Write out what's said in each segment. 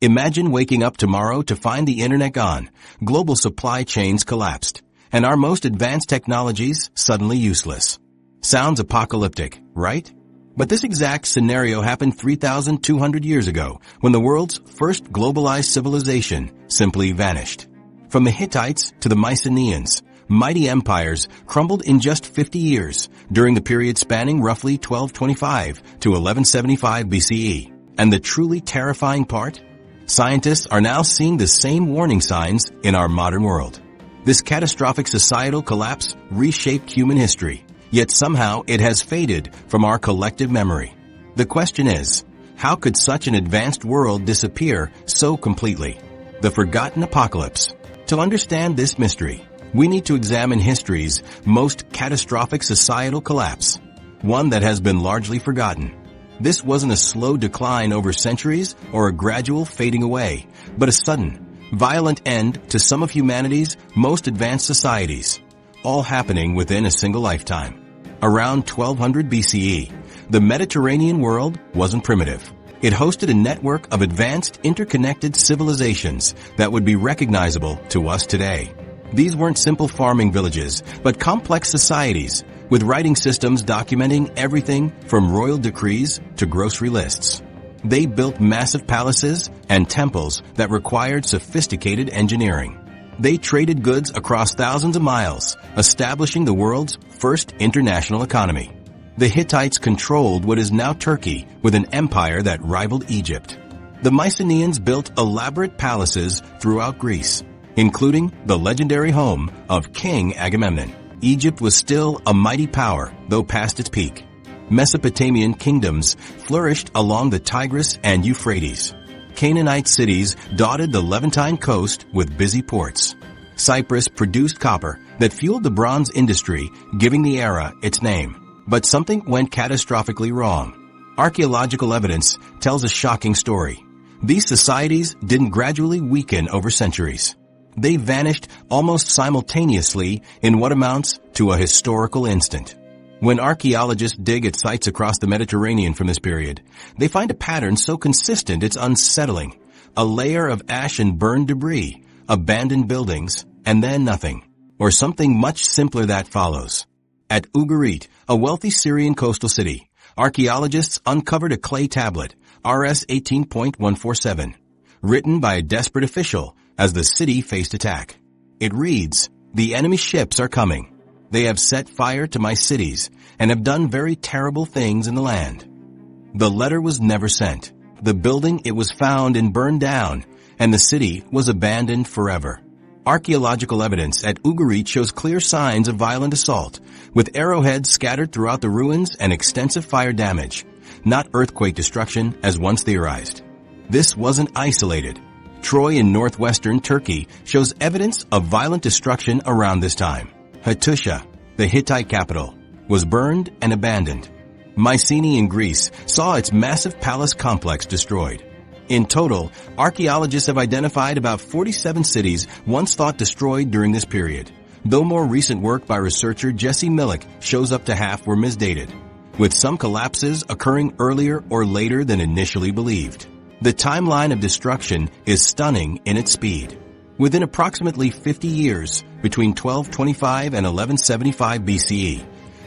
Imagine waking up tomorrow to find the internet gone, global supply chains collapsed, and our most advanced technologies suddenly useless. Sounds apocalyptic, right? But this exact scenario happened 3,200 years ago when the world's first globalized civilization simply vanished. From the Hittites to the Mycenaeans, mighty empires crumbled in just 50 years during the period spanning roughly 1225 to 1175 BCE. And the truly terrifying part? Scientists are now seeing the same warning signs in our modern world. This catastrophic societal collapse reshaped human history, yet somehow it has faded from our collective memory. The question is, how could such an advanced world disappear so completely? The forgotten apocalypse. To understand this mystery, we need to examine history's most catastrophic societal collapse, one that has been largely forgotten. This wasn't a slow decline over centuries or a gradual fading away, but a sudden, violent end to some of humanity's most advanced societies, all happening within a single lifetime. Around 1200 BCE, the Mediterranean world wasn't primitive. It hosted a network of advanced, interconnected civilizations that would be recognizable to us today. These weren't simple farming villages, but complex societies, with writing systems documenting everything from royal decrees to grocery lists. They built massive palaces and temples that required sophisticated engineering. They traded goods across thousands of miles, establishing the world's first international economy. The Hittites controlled what is now Turkey with an empire that rivaled Egypt. The Mycenaeans built elaborate palaces throughout Greece, including the legendary home of King Agamemnon. Egypt was still a mighty power, though past its peak. Mesopotamian kingdoms flourished along the Tigris and Euphrates. Canaanite cities dotted the Levantine coast with busy ports. Cyprus produced copper that fueled the bronze industry, giving the era its name. But something went catastrophically wrong. Archaeological evidence tells a shocking story. These societies didn't gradually weaken over centuries. They vanished almost simultaneously in what amounts to a historical instant. When archaeologists dig at sites across the Mediterranean from this period, they find a pattern so consistent it's unsettling. A layer of ash and burned debris, abandoned buildings, and then nothing. Or something much simpler that follows. At Ugarit, a wealthy Syrian coastal city, archaeologists uncovered a clay tablet, RS 18.147, written by a desperate official as the city faced attack. It reads, "The enemy ships are coming. They have set fire to my cities and have done very terrible things in the land." The letter was never sent. The building it was found in burned down, and the city was abandoned forever. Archaeological evidence at Ugarit shows clear signs of violent assault, with arrowheads scattered throughout the ruins and extensive fire damage, not earthquake destruction as once theorized. This wasn't isolated. Troy in northwestern Turkey shows evidence of violent destruction around this time. Hattusha, the Hittite capital, was burned and abandoned. Mycenae in Greece saw its massive palace complex destroyed. In total, archaeologists have identified about 47 cities once thought destroyed during this period, though more recent work by researcher Jesse Millick shows up to half were misdated, with some collapses occurring earlier or later than initially believed. The timeline of destruction is stunning in its speed. Within approximately 50 years, between 1225 and 1175 BCE,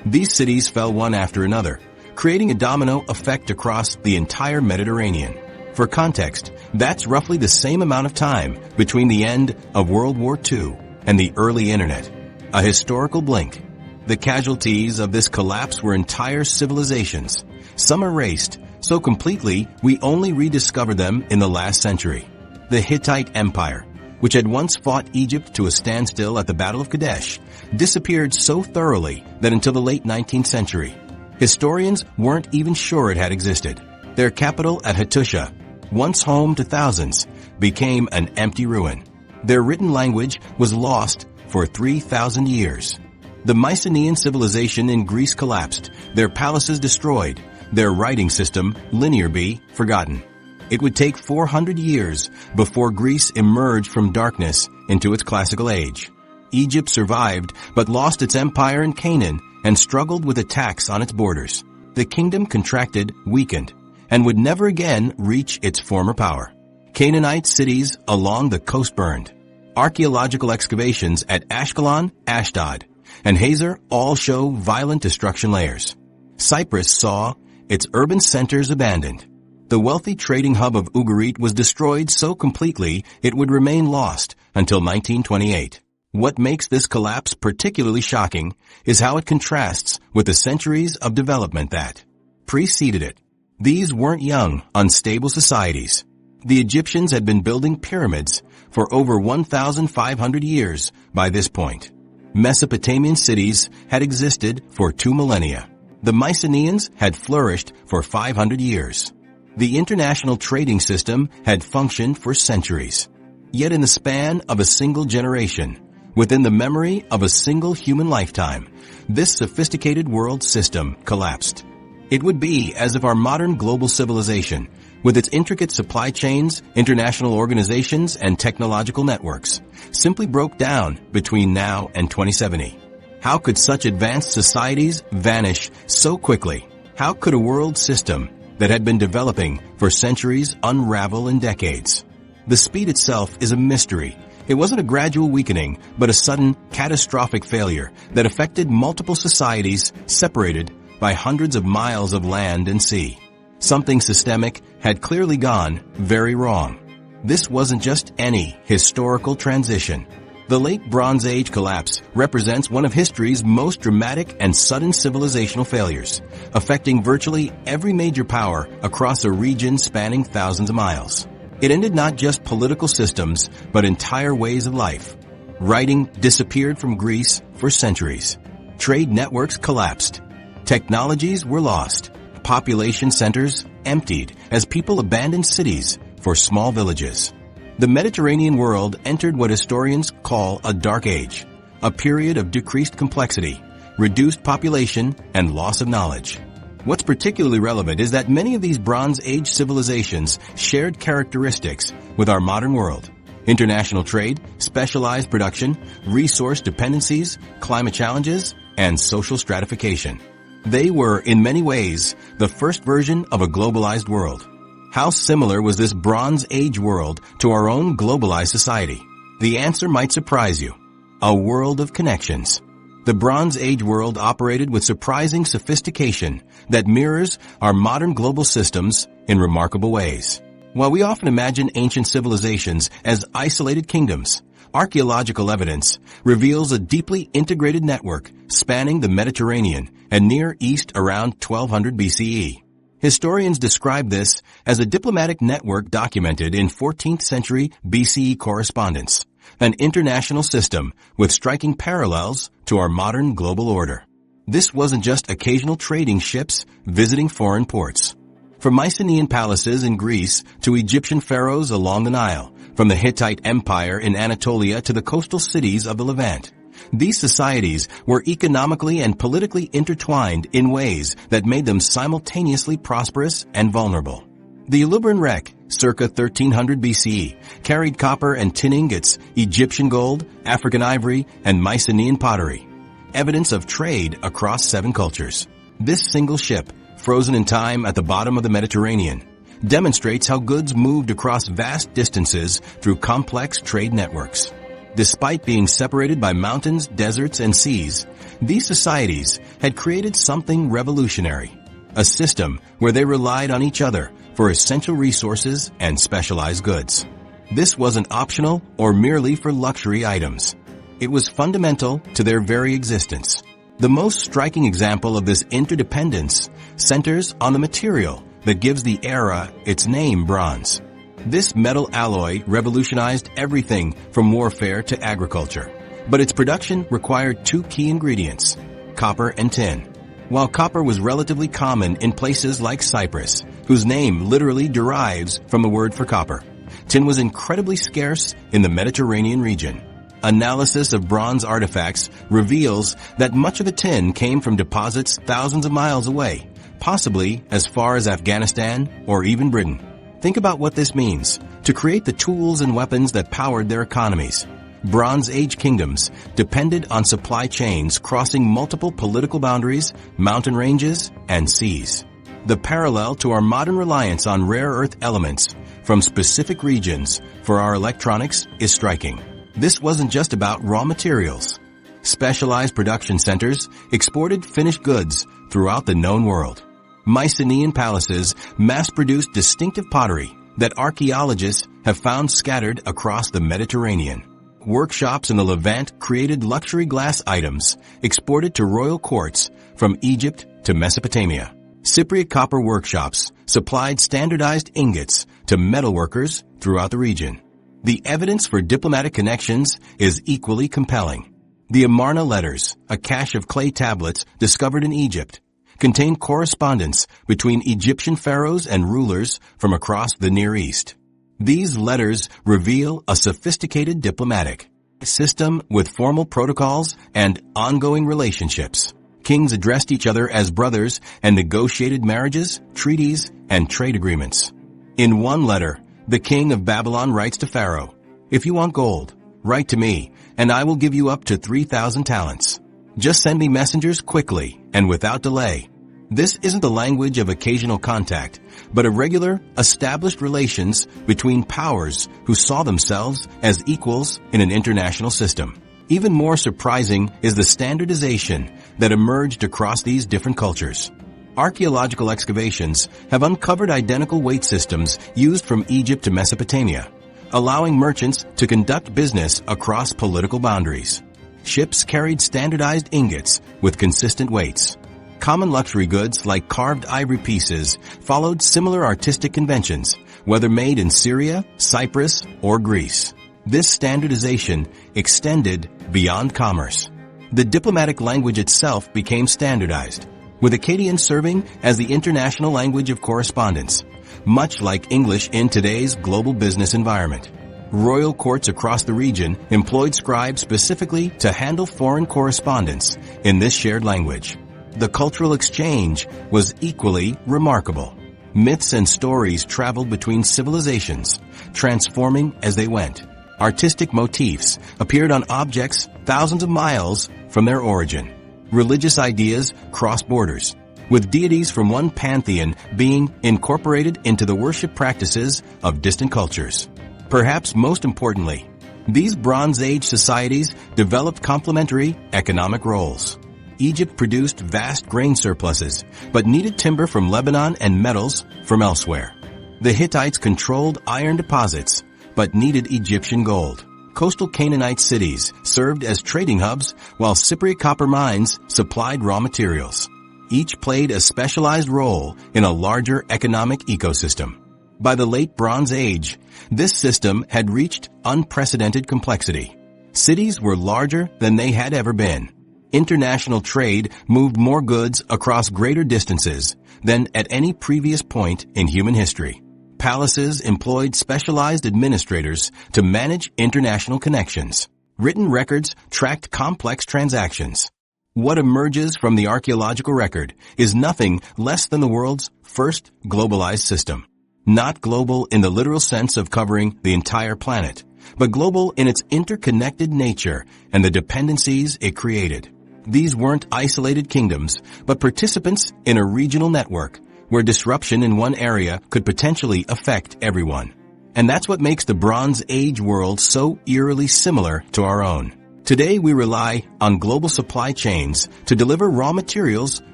these cities fell one after another, creating a domino effect across the entire Mediterranean. For context, that's roughly the same amount of time between the end of World War II and the early internet. A historical blink. The casualties of this collapse were entire civilizations, some erased so completely we only rediscovered them in the last century. The Hittite Empire, which had once fought Egypt to a standstill at the Battle of Kadesh, disappeared so thoroughly that until the late 19th century, historians weren't even sure it had existed. Their capital at Hattusha, once home to thousands, became an empty ruin. Their written language was lost for 3,000 years. The Mycenaean civilization in Greece collapsed, their palaces destroyed, their writing system, linear B, forgotten. It would take 400 years before Greece emerged from darkness into its classical age. Egypt survived, but lost its empire in Canaan and struggled with attacks on its borders. The kingdom contracted, weakened, and would never again reach its former power. Canaanite cities along the coast burned. Archaeological excavations at Ashkelon, Ashdod, and Hazor all show violent destruction layers. Cyprus saw its urban centers abandoned. The wealthy trading hub of Ugarit was destroyed so completely it would remain lost until 1928. What makes this collapse particularly shocking is how it contrasts with the centuries of development that preceded it. These weren't young, unstable societies. The Egyptians had been building pyramids for over 1,500 years by this point. Mesopotamian cities had existed for 2 millennia. The Mycenaeans had flourished for 500 years. The international trading system had functioned for centuries. Yet in the span of a single generation, within the memory of a single human lifetime, this sophisticated world system collapsed. It would be as if our modern global civilization, with its intricate supply chains, international organizations, and technological networks, simply broke down between now and 2070. How could such advanced societies vanish so quickly? How could a world system that had been developing for centuries unravel in decades? The speed itself is a mystery. It wasn't a gradual weakening, but a sudden, catastrophic failure that affected multiple societies separated by hundreds of miles of land and sea. Something systemic had clearly gone very wrong. This wasn't just any historical transition. The late Bronze Age collapse represents one of history's most dramatic and sudden civilizational failures, affecting virtually every major power across a region spanning thousands of miles. It ended not just political systems, but entire ways of life. Writing disappeared from Greece for centuries. Trade networks collapsed. Technologies were lost. Population centers emptied as people abandoned cities for small villages. The Mediterranean world entered what historians call a dark age, a period of decreased complexity, reduced population, and loss of knowledge. What's particularly relevant is that many of these Bronze Age civilizations shared characteristics with our modern world. International trade, specialized production, resource dependencies, climate challenges, and social stratification. They were, in many ways, the first version of a globalized world. How similar was this Bronze Age world to our own globalized society? The answer might surprise you. A world of connections. The Bronze Age world operated with surprising sophistication that mirrors our modern global systems in remarkable ways. While we often imagine ancient civilizations as isolated kingdoms, archaeological evidence reveals a deeply integrated network spanning the Mediterranean and Near East around 1200 BCE. Historians describe this as a diplomatic network documented in 14th century BCE correspondence, an international system with striking parallels to our modern global order. This wasn't just occasional trading ships visiting foreign ports. From Mycenaean palaces in Greece to Egyptian pharaohs along the Nile, from the Hittite Empire in Anatolia to the coastal cities of the Levant, these societies were economically and politically intertwined in ways that made them simultaneously prosperous and vulnerable. The Aluberan wreck, circa 1300 BCE, carried copper and tin ingots, Egyptian gold, African ivory, and Mycenaean pottery, evidence of trade across 7 cultures. This single ship, frozen in time at the bottom of the Mediterranean, demonstrates how goods moved across vast distances through complex trade networks. Despite being separated by mountains, deserts, and seas, these societies had created something revolutionary, a system where they relied on each other for essential resources and specialized goods. This wasn't optional or merely for luxury items. It was fundamental to their very existence. The most striking example of this interdependence centers on the material that gives the era its name, bronze. This metal alloy revolutionized everything from warfare to agriculture, but its production required 2 key ingredients, copper and tin. While copper was relatively common in places like Cyprus, whose name literally derives from the word for copper, tin was incredibly scarce in the Mediterranean region. Analysis of bronze artifacts reveals that much of the tin came from deposits thousands of miles away, possibly as far as Afghanistan or even Britain. Think about what this means. To create the tools and weapons that powered their economies, Bronze Age kingdoms depended on supply chains crossing multiple political boundaries, mountain ranges, and seas. The parallel to our modern reliance on rare earth elements from specific regions for our electronics is striking. This wasn't just about raw materials. Specialized production centers exported finished goods throughout the known world. Mycenaean palaces mass-produced distinctive pottery that archaeologists have found scattered across the Mediterranean. Workshops in the Levant created luxury glass items exported to royal courts from Egypt to Mesopotamia. Cypriot copper workshops supplied standardized ingots to metalworkers throughout the region. The evidence for diplomatic connections is equally compelling. The Amarna letters, a cache of clay tablets discovered in Egypt, contain correspondence between Egyptian pharaohs and rulers from across the Near East. These letters reveal a sophisticated diplomatic system with formal protocols and ongoing relationships. Kings addressed each other as brothers and negotiated marriages, treaties, and trade agreements. In one letter, the king of Babylon writes to Pharaoh, "If you want gold, write to me, and I will give you up to 3,000 talents. Just send me messengers quickly and without delay." This isn't the language of occasional contact, but of regular, established relations between powers who saw themselves as equals in an international system. Even more surprising is the standardization that emerged across these different cultures. Archaeological excavations have uncovered identical weight systems used from Egypt to Mesopotamia, allowing merchants to conduct business across political boundaries. Ships carried standardized ingots with consistent weights. Common luxury goods like carved ivory pieces followed similar artistic conventions, whether made in Syria, Cyprus, or Greece. This standardization extended beyond commerce. The diplomatic language itself became standardized, with Akkadian serving as the international language of correspondence, much like English in today's global business environment. Royal courts across the region employed scribes specifically to handle foreign correspondence in this shared language. The cultural exchange was equally remarkable. Myths and stories traveled between civilizations, transforming as they went. Artistic motifs appeared on objects thousands of miles from their origin. Religious ideas crossed borders, with deities from one pantheon being incorporated into the worship practices of distant cultures. Perhaps most importantly, these Bronze Age societies developed complementary economic roles. Egypt produced vast grain surpluses, but needed timber from Lebanon and metals from elsewhere. The Hittites controlled iron deposits, but needed Egyptian gold. Coastal Canaanite cities served as trading hubs, while Cypriot copper mines supplied raw materials. Each played a specialized role in a larger economic ecosystem. By the late Bronze Age, this system had reached unprecedented complexity. Cities were larger than they had ever been. International trade moved more goods across greater distances than at any previous point in human history. Palaces employed specialized administrators to manage international connections. Written records tracked complex transactions. What emerges from the archaeological record is nothing less than the world's first globalized system. Not global in the literal sense of covering the entire planet, but global in its interconnected nature and the dependencies it created. These weren't isolated kingdoms, but participants in a regional network where disruption in one area could potentially affect everyone. And that's what makes the Bronze Age world so eerily similar to our own. Today we rely on global supply chains to deliver raw materials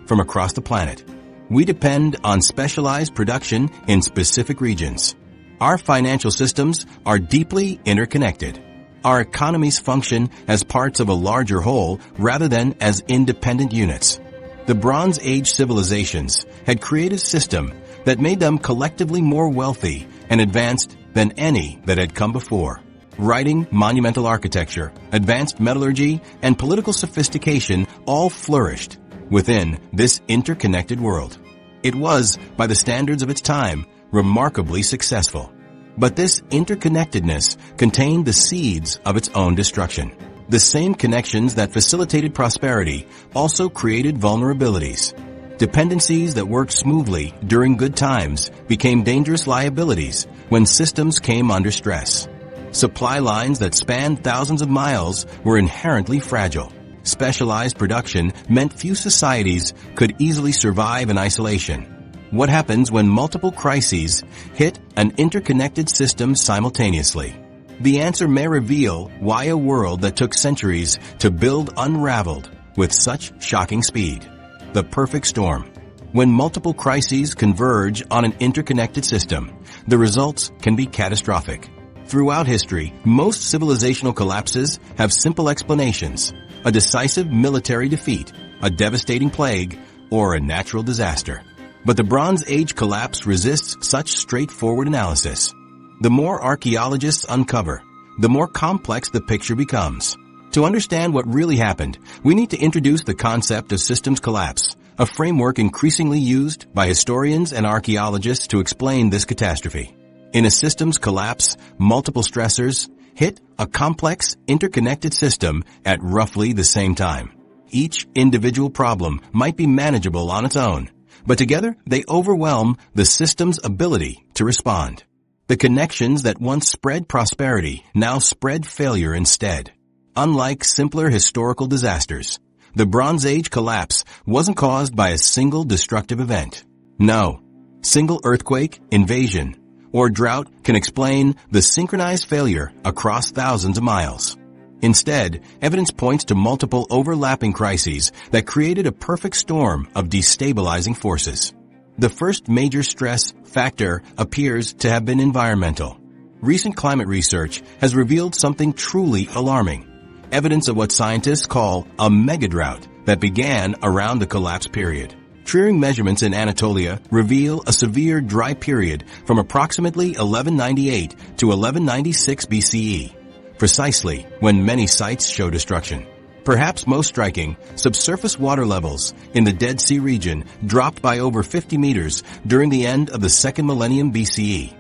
from across the planet. We depend on specialized production in specific regions. Our financial systems are deeply interconnected. Our economies function as parts of a larger whole rather than as independent units. The Bronze Age civilizations had created a system that made them collectively more wealthy and advanced than any that had come before. Writing, monumental architecture, advanced metallurgy, and political sophistication all flourished within this interconnected world. It was, by the standards of its time, remarkably successful. But this interconnectedness contained the seeds of its own destruction. The same connections that facilitated prosperity also created vulnerabilities. Dependencies that worked smoothly during good times became dangerous liabilities when systems came under stress. Supply lines that spanned thousands of miles were inherently fragile. Specialized production meant few societies could easily survive in isolation. What happens when multiple crises hit an interconnected system simultaneously? The answer may reveal why a world that took centuries to build unraveled with such shocking speed. The perfect storm. When multiple crises converge on an interconnected system, the results can be catastrophic. Throughout history, most civilizational collapses have simple explanations: a decisive military defeat, a devastating plague, or a natural disaster. But the Bronze Age collapse resists such straightforward analysis. The more archaeologists uncover, the more complex the picture becomes. To understand what really happened, we need to introduce the concept of systems collapse, a framework increasingly used by historians and archaeologists to explain this catastrophe. In a systems collapse, multiple stressors hit a complex, interconnected system at roughly the same time. Each individual problem might be manageable on its own, but together they overwhelm the system's ability to respond. The connections that once spread prosperity now spread failure instead. Unlike simpler historical disasters, the Bronze Age collapse wasn't caused by a single destructive event. No, single earthquake, invasion, or drought can explain the synchronized failure across thousands of miles. Instead, evidence points to multiple overlapping crises that created a perfect storm of destabilizing forces. The first major stress factor appears to have been environmental. Recent climate research has revealed something truly alarming: evidence of what scientists call a megadrought that began around the collapse period. Triering measurements in Anatolia reveal a severe dry period from approximately 1198 to 1196 BCE, precisely when many sites show destruction. Perhaps most striking, subsurface water levels in the Dead Sea region dropped by over 50 meters during the end of the second millennium BCE,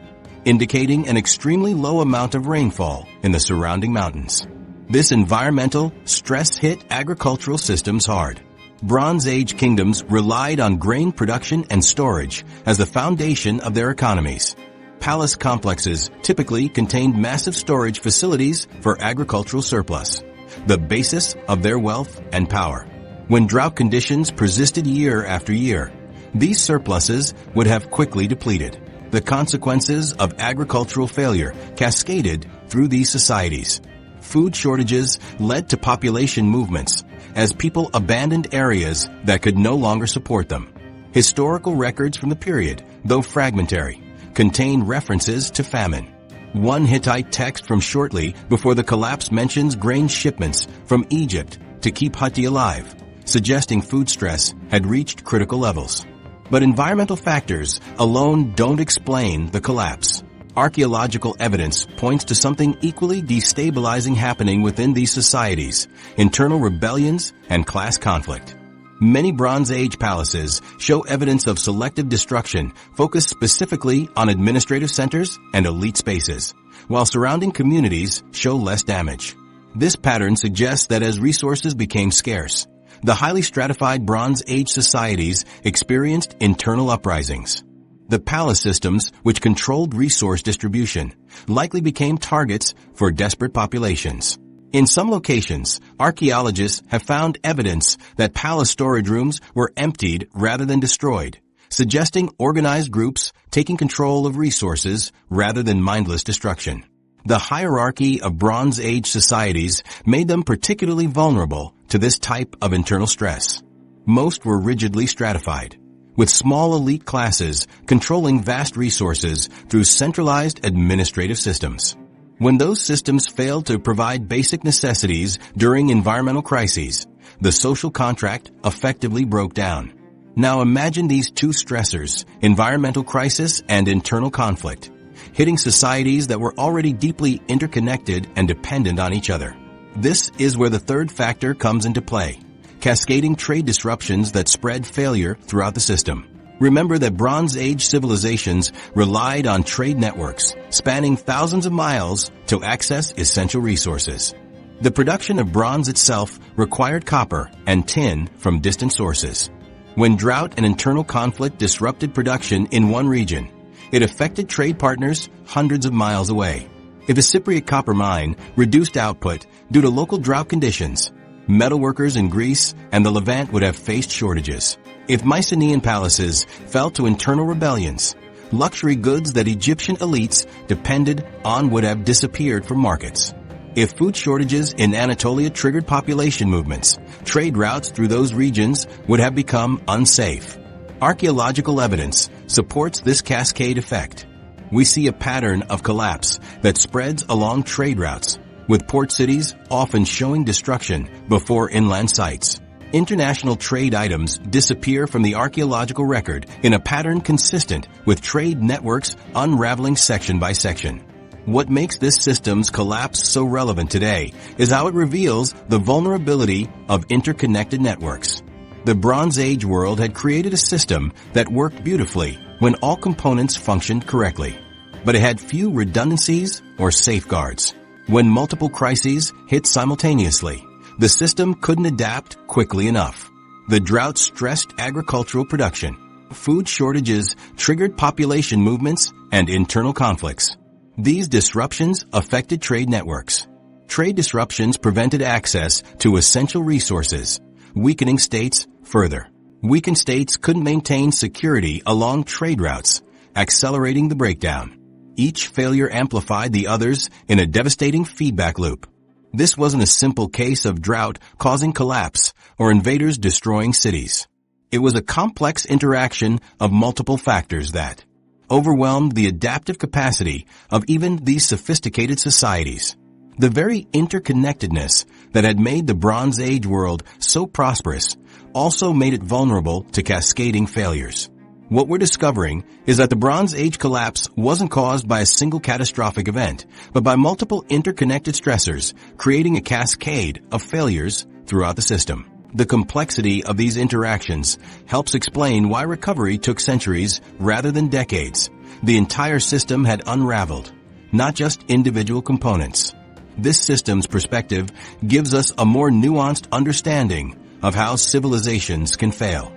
indicating an extremely low amount of rainfall in the surrounding mountains. This environmental stress hit agricultural systems hard. Bronze Age kingdoms relied on grain production and storage as the foundation of their economies. Palace complexes typically contained massive storage facilities for agricultural surplus, the basis of their wealth and power. When drought conditions persisted year after year, these surpluses would have quickly depleted. The consequences of agricultural failure cascaded through these societies. Food shortages led to population movements as people abandoned areas that could no longer support them. Historical records from the period, though fragmentary, contain references to famine. One Hittite text from shortly before the collapse mentions grain shipments from Egypt to keep Hutti alive, suggesting food stress had reached critical levels. But environmental factors alone don't explain the collapse. Archaeological evidence points to something equally destabilizing happening within these societies: internal rebellions and class conflict. Many Bronze Age palaces show evidence of selective destruction focused specifically on administrative centers and elite spaces, while surrounding communities show less damage. This pattern suggests that as resources became scarce, the highly stratified Bronze Age societies experienced internal uprisings. The palace systems, which controlled resource distribution, likely became targets for desperate populations. In some locations, archaeologists have found evidence that palace storage rooms were emptied rather than destroyed, suggesting organized groups taking control of resources rather than mindless destruction. The hierarchy of Bronze Age societies made them particularly vulnerable to this type of internal stress. Most were rigidly stratified, with small elite classes controlling vast resources through centralized administrative systems. When those systems failed to provide basic necessities during environmental crises, the social contract effectively broke down. Now imagine these two stressors, environmental crisis and internal conflict, hitting societies that were already deeply interconnected and dependent on each other. This is where the third factor comes into play: cascading trade disruptions that spread failure throughout the system. Remember that Bronze Age civilizations relied on trade networks spanning thousands of miles to access essential resources. The production of bronze itself required copper and tin from distant sources. When drought and internal conflict disrupted production in one region, it affected trade partners hundreds of miles away. If a Cypriot copper mine reduced output due to local drought conditions, metalworkers in Greece and the Levant would have faced shortages. If Mycenaean palaces fell to internal rebellions, luxury goods that Egyptian elites depended on would have disappeared from markets. If food shortages in Anatolia triggered population movements, trade routes through those regions would have become unsafe. Archaeological evidence supports this cascade effect. We see a pattern of collapse that spreads along trade routes, with port cities often showing destruction before inland sites. International trade items disappear from the archaeological record in a pattern consistent with trade networks unraveling section by section. What makes this system's collapse so relevant today is how it reveals the vulnerability of interconnected networks. The Bronze Age world had created a system that worked beautifully when all components functioned correctly, but it had few redundancies or safeguards. When multiple crises hit simultaneously, the system couldn't adapt quickly enough. The drought stressed agricultural production. Food shortages triggered population movements and internal conflicts. These disruptions affected trade networks. Trade disruptions prevented access to essential resources, weakening states further. Weakened states couldn't maintain security along trade routes, accelerating the breakdown. Each failure amplified the others in a devastating feedback loop. This wasn't a simple case of drought causing collapse or invaders destroying cities. It was a complex interaction of multiple factors that overwhelmed the adaptive capacity of even these sophisticated societies. The very interconnectedness that had made the Bronze Age world so prosperous also made it vulnerable to cascading failures. What we're discovering is that the Bronze Age collapse wasn't caused by a single catastrophic event, but by multiple interconnected stressors, creating a cascade of failures throughout the system. The complexity of these interactions helps explain why recovery took centuries rather than decades. The entire system had unraveled, not just individual components. This system's perspective gives us a more nuanced understanding of how civilizations can fail.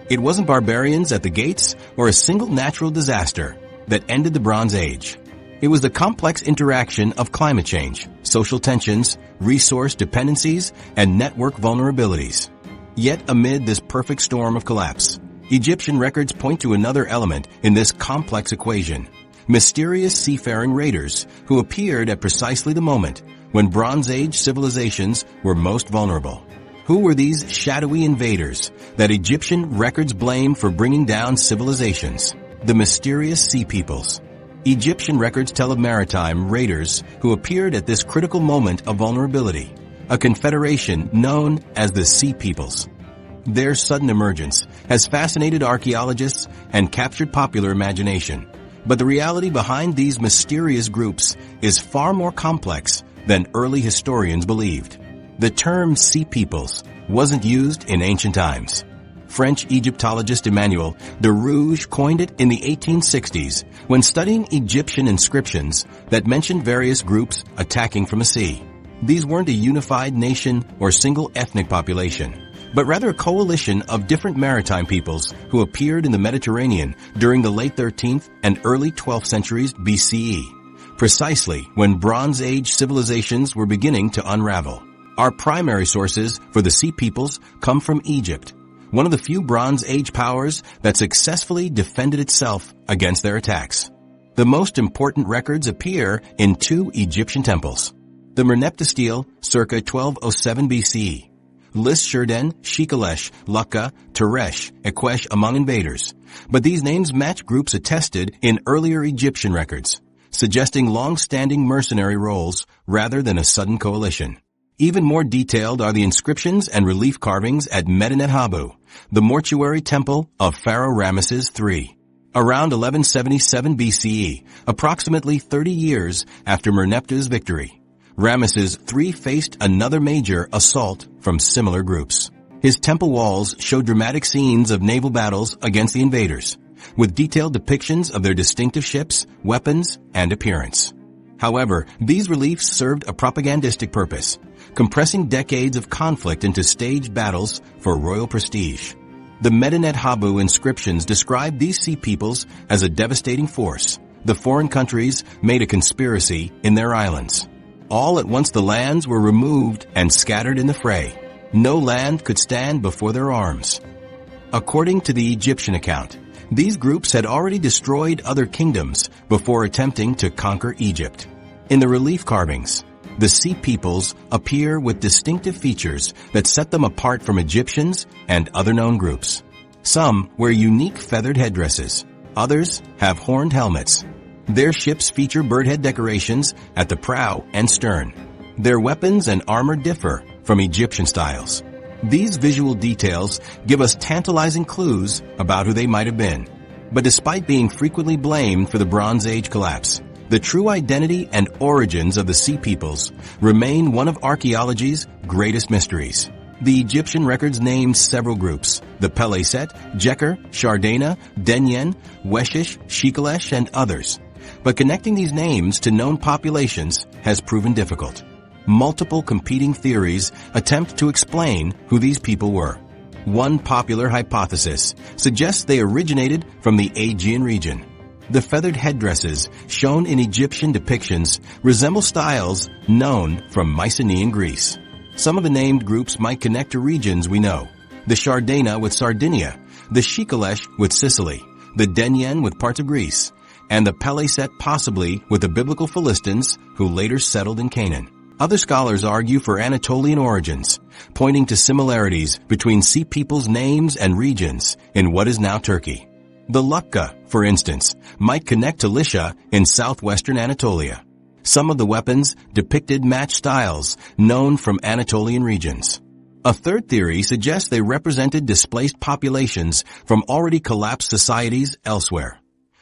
It wasn't barbarians at the gates or a single natural disaster that ended the Bronze Age. It was the complex interaction of climate change, social tensions, resource dependencies, and network vulnerabilities. Yet amid this perfect storm of collapse, Egyptian records point to another element in this complex equation: mysterious seafaring raiders who appeared at precisely the moment when Bronze Age civilizations were most vulnerable. Who were these shadowy invaders that Egyptian records blame for bringing down civilizations? The mysterious sea peoples. Egyptian records tell of maritime raiders who appeared at this critical moment of vulnerability, a confederation known as the Sea Peoples. Their sudden emergence has fascinated archaeologists and captured popular imagination. But the reality behind these mysterious groups is far more complex than early historians believed. The term Sea Peoples wasn't used in ancient times. French Egyptologist Emmanuel de Rouge coined it in the 1860s when studying Egyptian inscriptions that mentioned various groups attacking from the sea. These weren't a unified nation or single ethnic population, but rather a coalition of different maritime peoples who appeared in the Mediterranean during the late 13th and early 12th centuries BCE, precisely when Bronze Age civilizations were beginning to unravel. Our primary sources for the Sea Peoples come from Egypt, one of the few Bronze Age powers that successfully defended itself against their attacks. The most important records appear in two Egyptian temples: the Merneptah stele, circa 1207 BCE, lists Shurden, Shikalesh, Lukka, Teresh, Ekwesh among invaders, but these names match groups attested in earlier Egyptian records, suggesting long-standing mercenary roles rather than a sudden coalition. Even more detailed are the inscriptions and relief carvings at Medinet Habu, the mortuary temple of Pharaoh Ramesses III. Around 1177 BCE, approximately 30 years after Merneptah's victory, Ramesses III faced another major assault from similar groups. His temple walls show dramatic scenes of naval battles against the invaders, with detailed depictions of their distinctive ships, weapons, and appearance. However, these reliefs served a propagandistic purpose, compressing decades of conflict into staged battles for royal prestige. The Medinet Habu inscriptions describe these sea peoples as a devastating force. The foreign countries made a conspiracy in their islands. All at once the lands were removed and scattered in the fray. No land could stand before their arms. According to the Egyptian account, these groups had already destroyed other kingdoms before attempting to conquer Egypt. In the relief carvings, the Sea Peoples appear with distinctive features that set them apart from Egyptians and other known groups. Some wear unique feathered headdresses. Others have horned helmets. Their ships feature birdhead decorations at the prow and stern. Their weapons and armor differ from Egyptian styles. These visual details give us tantalizing clues about who they might have been. But despite being frequently blamed for the Bronze Age collapse, the true identity and origins of the Sea Peoples remain one of archaeology's greatest mysteries. The Egyptian records named several groups: the Peleset, Jeker, Shardana, Denyen, Weshish, Shikalesh, and others. But connecting these names to known populations has proven difficult. Multiple competing theories attempt to explain who these people were. One popular hypothesis suggests they originated from the Aegean region. The feathered headdresses shown in Egyptian depictions resemble styles known from Mycenaean Greece. Some of the named groups might connect to regions we know: the Shardana with Sardinia, the Shikalesh with Sicily, the Denyen with parts of Greece, and the Peleset possibly with the biblical Philistines who later settled in Canaan. Other scholars argue for Anatolian origins, pointing to similarities between Sea Peoples' names and regions in what is now Turkey. The Lukka, for instance, might connect to Lycia in southwestern Anatolia. Some of the weapons depicted match styles known from Anatolian regions. A third theory suggests they represented displaced populations from already collapsed societies elsewhere.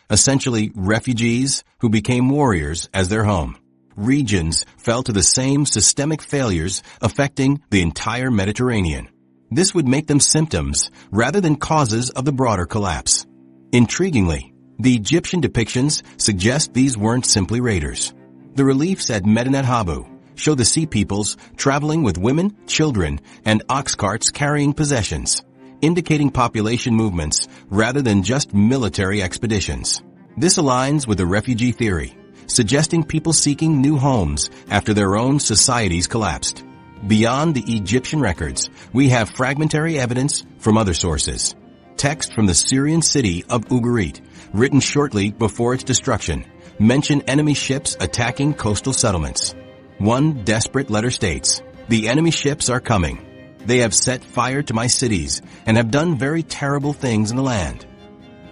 Essentially, refugees who became warriors as their home. Regions fell to the same systemic failures affecting the entire Mediterranean. This would make them symptoms rather than causes of the broader collapse. Intriguingly, the Egyptian depictions suggest these weren't simply raiders. The reliefs at Medinet Habu show the Sea Peoples traveling with women, children, and ox carts carrying possessions, indicating population movements rather than just military expeditions. This aligns with the refugee theory, suggesting people seeking new homes after their own societies collapsed. Beyond the Egyptian records, we have fragmentary evidence from other sources. Text from the Syrian city of Ugarit, written shortly before its destruction, mention enemy ships attacking coastal settlements. One desperate letter states, "The enemy ships are coming. They have set fire to my cities and have done very terrible things in the land."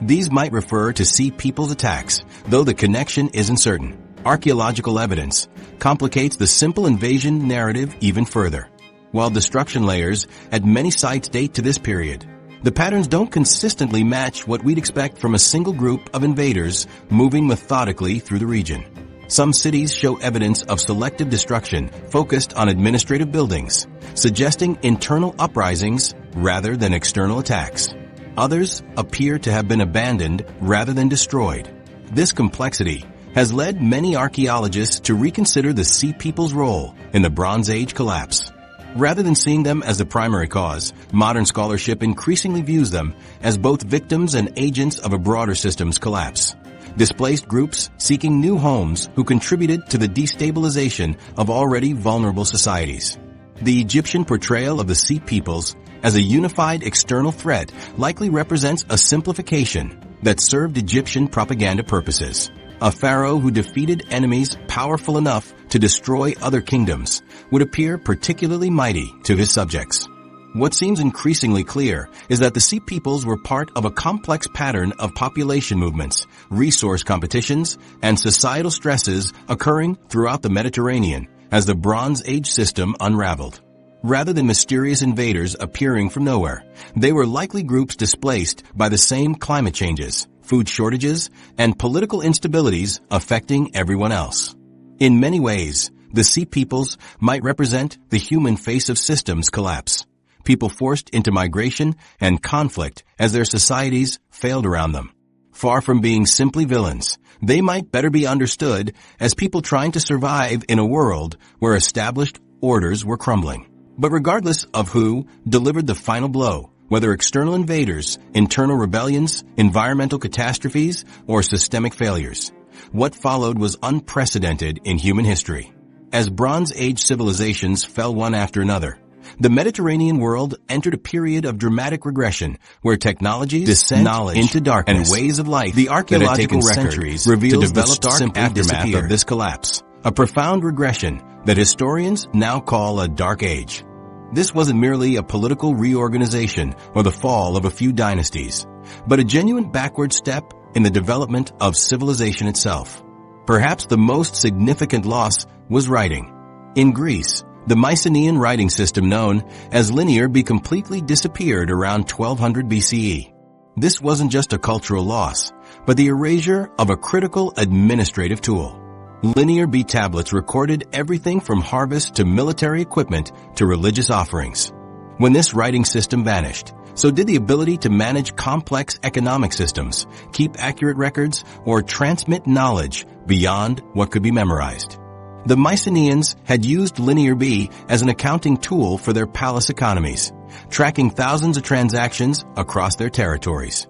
These might refer to Sea Peoples' attacks, though the connection isn't certain. Archaeological evidence complicates the simple invasion narrative even further. While destruction layers at many sites date to this period, the patterns don't consistently match what we'd expect from a single group of invaders moving methodically through the region. Some cities show evidence of selective destruction focused on administrative buildings, suggesting internal uprisings rather than external attacks. Others appear to have been abandoned rather than destroyed. This complexity has led many archaeologists to reconsider the Sea Peoples' role in the Bronze Age collapse. Rather than seeing them as the primary cause, modern scholarship increasingly views them as both victims and agents of a broader system's collapse. Displaced groups seeking new homes who contributed to the destabilization of already vulnerable societies. The Egyptian portrayal of the Sea Peoples as a unified external threat likely represents a simplification that served Egyptian propaganda purposes. A pharaoh who defeated enemies powerful enough to destroy other kingdoms would appear particularly mighty to his subjects. What seems increasingly clear is that the Sea Peoples were part of a complex pattern of population movements, resource competitions, and societal stresses occurring throughout the Mediterranean as the Bronze Age system unraveled. Rather than mysterious invaders appearing from nowhere, they were likely groups displaced by the same climate changes, food shortages, and political instabilities affecting everyone else. In many ways, the Sea Peoples might represent the human face of systems collapse. People forced into migration and conflict as their societies failed around them. Far from being simply villains, they might better be understood as people trying to survive in a world where established orders were crumbling. But regardless of who delivered the final blow, whether external invaders, internal rebellions, environmental catastrophes, or systemic failures, what followed was unprecedented in human history. As Bronze Age civilizations fell one after another, The Mediterranean world entered a period of dramatic regression where technologies, descent knowledge into darkness, and ways of life the archaeological record reveals the stark aftermath of this collapse, a profound regression that historians now call a dark age. This wasn't merely a political reorganization or the fall of a few dynasties, but a genuine backward step in the development of civilization itself. Perhaps the most significant loss was writing. In Greece, the Mycenaean writing system known as linear completely disappeared around 1200 BCE. This wasn't just a cultural loss, but the erasure of a critical administrative tool. Linear B tablets recorded everything from harvest to military equipment to religious offerings. When this writing system vanished, so did the ability to manage complex economic systems, keep accurate records, or transmit knowledge beyond what could be memorized. The Mycenaeans had used Linear B as an accounting tool for their palace economies, tracking thousands of transactions across their territories.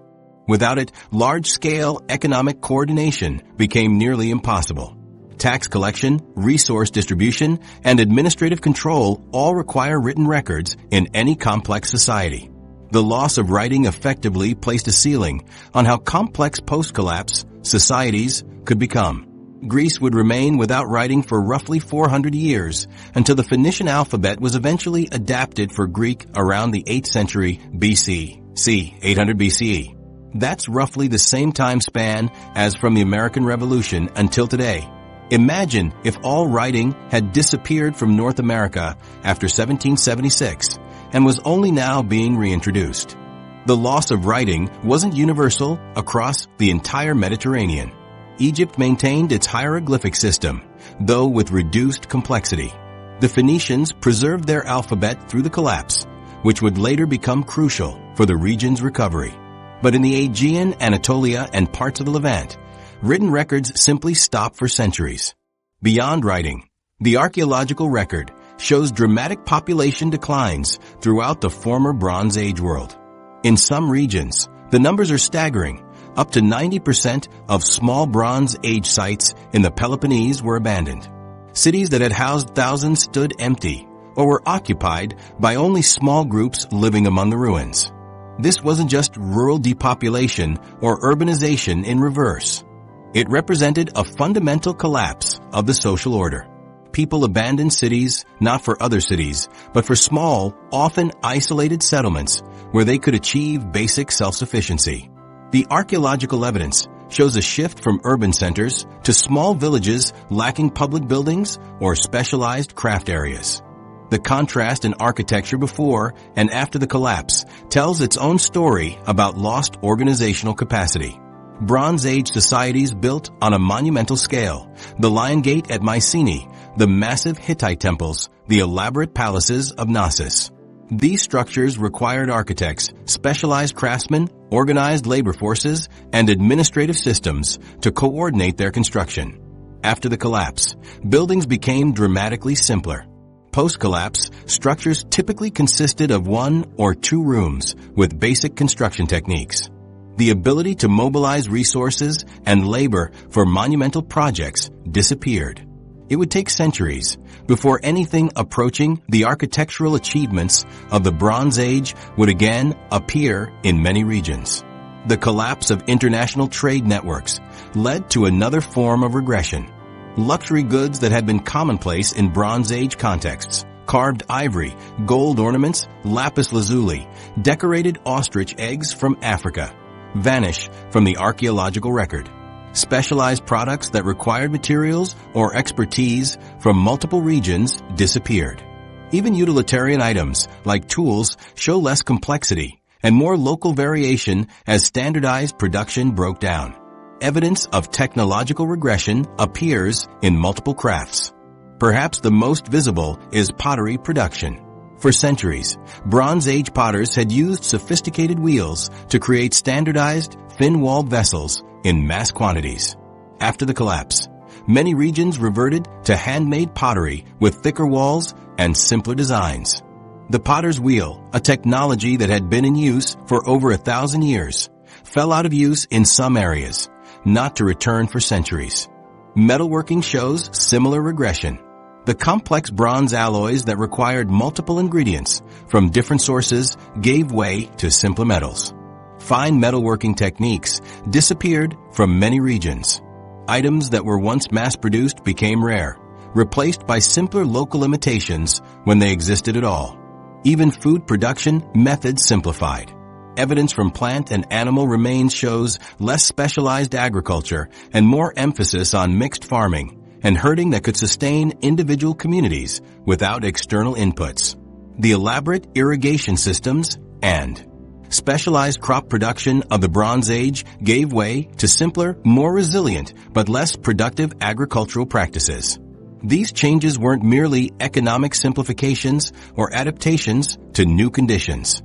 Without it, large-scale economic coordination became nearly impossible. Tax collection, resource distribution, and administrative control all require written records in any complex society. The loss of writing effectively placed a ceiling on how complex post-collapse societies could become. Greece would remain without writing for roughly 400 years until the Phoenician alphabet was eventually adapted for Greek around the 8th century BC, c. 800 BCE. That's roughly the same time span as from the American Revolution until today. Imagine if all writing had disappeared from North America after 1776 and was only now being reintroduced. The loss of writing wasn't universal across the entire Mediterranean. Egypt maintained its hieroglyphic system, though with reduced complexity. The Phoenicians preserved their alphabet through the collapse, which would later become crucial for the region's recovery. But in the Aegean, Anatolia, and parts of the Levant, written records simply stop for centuries. Beyond writing, the archaeological record shows dramatic population declines throughout the former Bronze Age world. In some regions, the numbers are staggering. Up to 90% of small Bronze Age sites in the Peloponnese were abandoned. Cities that had housed thousands stood empty or were occupied by only small groups living among the ruins. This wasn't just rural depopulation or urbanization in reverse. It represented a fundamental collapse of the social order. People abandoned cities not for other cities, but for small, often isolated settlements where they could achieve basic self-sufficiency. The archaeological evidence shows a shift from urban centers to small villages lacking public buildings or specialized craft areas. The contrast in architecture before and after the collapse tells its own story about lost organizational capacity. Bronze Age societies built on a monumental scale, the Lion Gate at Mycenae, the massive Hittite temples, the elaborate palaces of Knossos. These structures required architects, specialized craftsmen, organized labor forces, and administrative systems to coordinate their construction. After the collapse, buildings became dramatically simpler. Post-collapse, structures typically consisted of 1 or 2 rooms with basic construction techniques. The ability to mobilize resources and labor for monumental projects disappeared. It would take centuries before anything approaching the architectural achievements of the Bronze Age would again appear in many regions. The collapse of international trade networks led to another form of regression. Luxury goods that had been commonplace in Bronze Age contexts, carved ivory, gold ornaments, lapis lazuli, decorated ostrich eggs from Africa, vanish from the archaeological record. Specialized products that required materials or expertise from multiple regions disappeared. Even utilitarian items like tools show less complexity and more local variation as standardized production broke down. Evidence of technological regression appears in multiple crafts. Perhaps the most visible is pottery production. For centuries, Bronze Age potters had used sophisticated wheels to create standardized, thin-walled vessels in mass quantities. After the collapse, many regions reverted to handmade pottery with thicker walls and simpler designs. The potter's wheel, a technology that had been in use for over 1,000 years, fell out of use in some areas, not to return for centuries. Metalworking shows similar regression. The complex bronze alloys that required multiple ingredients from different sources gave way to simpler metals. Fine metalworking techniques disappeared from many regions. Items that were once mass-produced became rare, replaced by simpler local imitations when they existed at all. Even food production methods simplified. Evidence from plant and animal remains shows less specialized agriculture and more emphasis on mixed farming and herding that could sustain individual communities without external inputs. The elaborate irrigation systems and specialized crop production of the Bronze Age gave way to simpler, more resilient, but less productive agricultural practices. These changes weren't merely economic simplifications or adaptations to new conditions.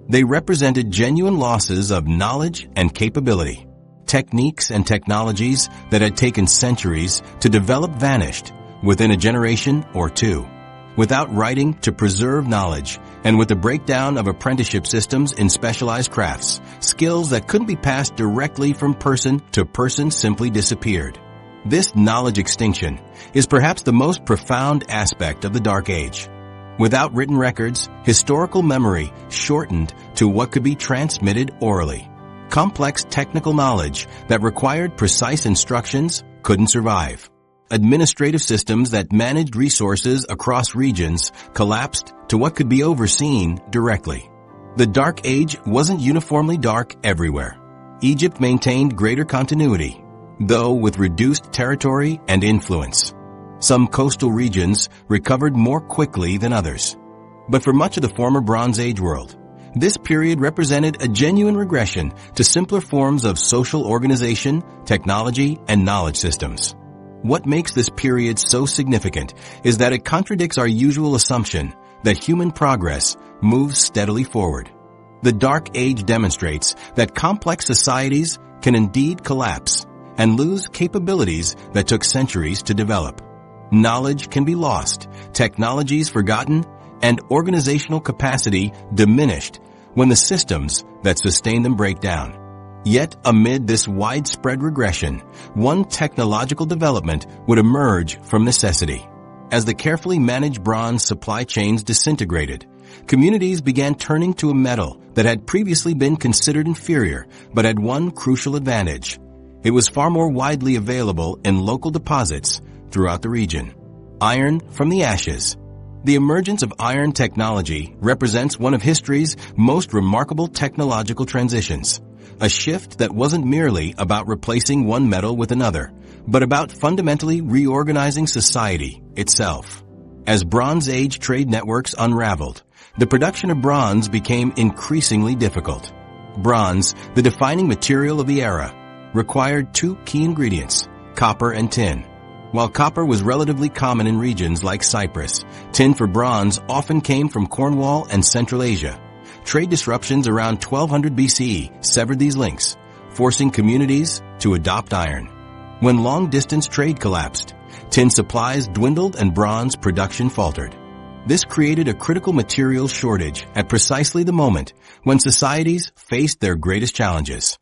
They represented genuine losses of knowledge and capability. Techniques and technologies that had taken centuries to develop vanished within a generation or two. Without writing to preserve knowledge, and with the breakdown of apprenticeship systems in specialized crafts, skills that couldn't be passed directly from person to person simply disappeared. This knowledge extinction is perhaps the most profound aspect of the Dark Age. Without written records, historical memory shortened to what could be transmitted orally. Complex technical knowledge that required precise instructions couldn't survive. Administrative systems that managed resources across regions collapsed to what could be overseen directly. The Dark Age wasn't uniformly dark everywhere. Egypt maintained greater continuity, though with reduced territory and influence. Some coastal regions recovered more quickly than others. But for much of the former Bronze Age world, this period represented a genuine regression to simpler forms of social organization, technology, and knowledge systems. What makes this period so significant is that it contradicts our usual assumption that human progress moves steadily forward. The Dark Age demonstrates that complex societies can indeed collapse and lose capabilities that took centuries to develop. Knowledge can be lost, technologies forgotten, and organizational capacity diminished when the systems that sustain them break down. Yet, amid this widespread regression, one technological development would emerge from necessity. As the carefully managed bronze supply chains disintegrated, communities began turning to a metal that had previously been considered inferior but had one crucial advantage. It was far more widely available in local deposits throughout the region. Iron from the ashes. The emergence of iron technology represents one of history's most remarkable technological transitions. A shift that wasn't merely about replacing one metal with another, but about fundamentally reorganizing society itself. As Bronze Age trade networks unraveled, the production of bronze became increasingly difficult. Bronze, the defining material of the era, required two key ingredients, copper and tin. While copper was relatively common in regions like Cyprus, tin for bronze often came from Cornwall and Central Asia. Trade disruptions around 1200 BCE severed these links, forcing communities to adopt iron. When long-distance trade collapsed, tin supplies dwindled and bronze production faltered. This created a critical materials shortage at precisely the moment when societies faced their greatest challenges.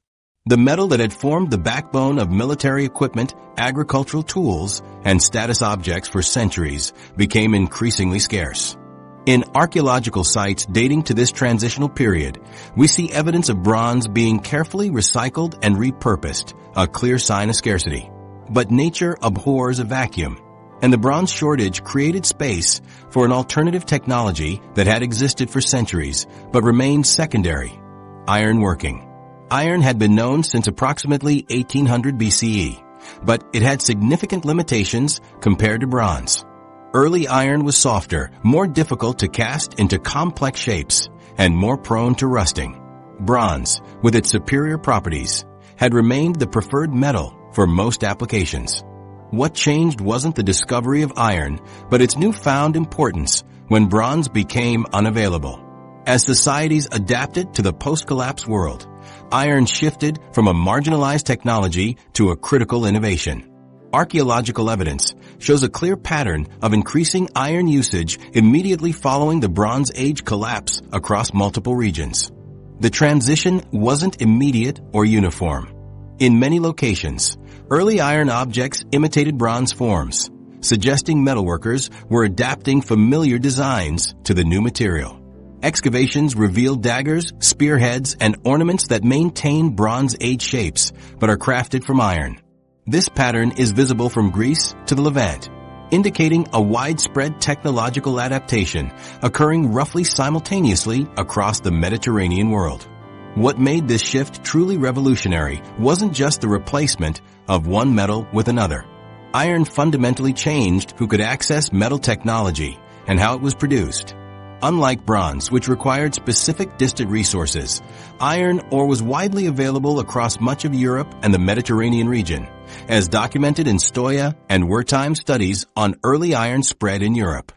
The metal that had formed the backbone of military equipment, agricultural tools, and status objects for centuries became increasingly scarce. In archaeological sites dating to this transitional period, we see evidence of bronze being carefully recycled and repurposed, a clear sign of scarcity. But nature abhors a vacuum, and the bronze shortage created space for an alternative technology that had existed for centuries but remained secondary: ironworking. Iron had been known since approximately 1800 BCE, but it had significant limitations compared to bronze. Early iron was softer, more difficult to cast into complex shapes, and more prone to rusting. Bronze, with its superior properties, had remained the preferred metal for most applications. What changed wasn't the discovery of iron, but its newfound importance when bronze became unavailable. As societies adapted to the post-collapse world, iron shifted from a marginalized technology to a critical innovation. Archaeological evidence shows a clear pattern of increasing iron usage immediately following the Bronze Age collapse across multiple regions. The transition wasn't immediate or uniform. In many locations, early iron objects imitated bronze forms. suggesting metalworkers were adapting familiar designs to the new material. Excavations revealed daggers, spearheads, and ornaments that maintain Bronze Age shapes but are crafted from iron. This pattern is visible from Greece to the Levant, indicating a widespread technological adaptation occurring roughly simultaneously across the Mediterranean world. What made this shift truly revolutionary wasn't just the replacement of one metal with another. Iron fundamentally changed who could access metal technology and how it was produced. Unlike bronze, which required specific distant resources, iron ore was widely available across much of Europe and the Mediterranean region, as documented in Stoia and Wertheim studies on early iron spread in Europe.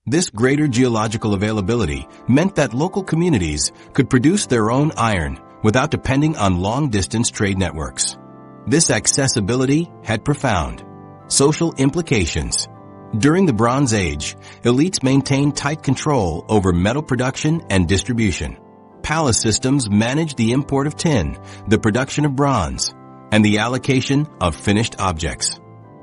This greater geological availability meant that local communities could produce their own iron without depending on long-distance trade networks. This accessibility had profound social implications. During the Bronze Age, elites maintained tight control over metal production and distribution. Palace systems managed the import of tin, the production of bronze, and the allocation of finished objects.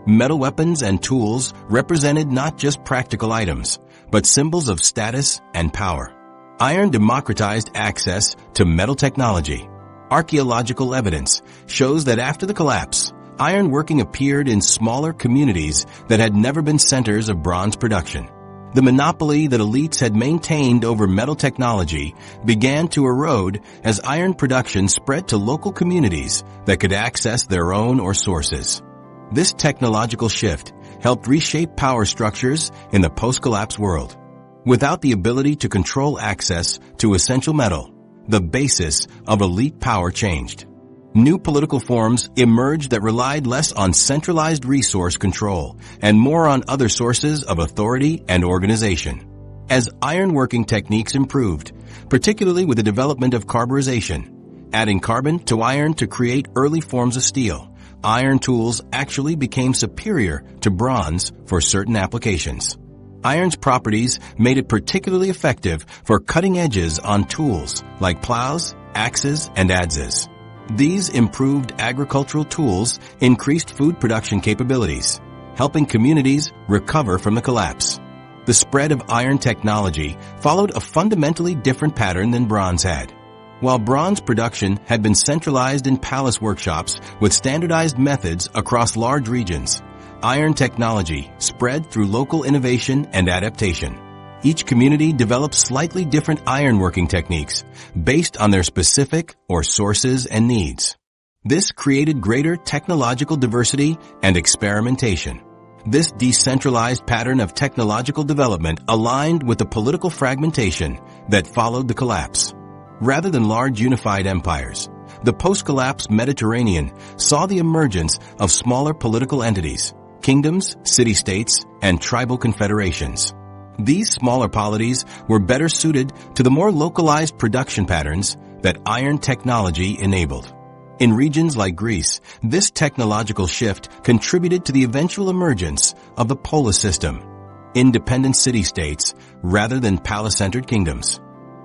Metal weapons and tools represented not just practical items, but symbols of status and power. Iron democratized access to metal technology. Archaeological evidence shows that after the collapse, ironworking appeared in smaller communities that had never been centers of bronze production. The monopoly that elites had maintained over metal technology began to erode as iron production spread to local communities that could access their own ore sources. This technological shift helped reshape power structures in the post-collapse world. Without the ability to control access to essential metal, the basis of elite power changed. New political forms emerged that relied less on centralized resource control and more on other sources of authority and organization. As ironworking techniques improved, particularly with the development of carburization, adding carbon to iron to create early forms of steel, iron tools actually became superior to bronze for certain applications. Iron's properties made it particularly effective for cutting edges on tools like plows, axes, and adzes. These improved agricultural tools increased food production capabilities, helping communities recover from the collapse. The spread of iron technology followed a fundamentally different pattern than bronze had. While bronze production had been centralized in palace workshops with standardized methods across large regions, iron technology spread through local innovation and adaptation. Each community developed slightly different ironworking techniques based on their specific or sources and needs. This created greater technological diversity and experimentation. This decentralized pattern of technological development aligned with the political fragmentation that followed the collapse. Rather than large unified empires, the post-collapse Mediterranean saw the emergence of smaller political entities, kingdoms, city-states, and tribal confederations. These smaller polities were better suited to the more localized production patterns that iron technology enabled. In regions like Greece, this technological shift contributed to the eventual emergence of the polis system, independent city-states rather than palace-centered kingdoms.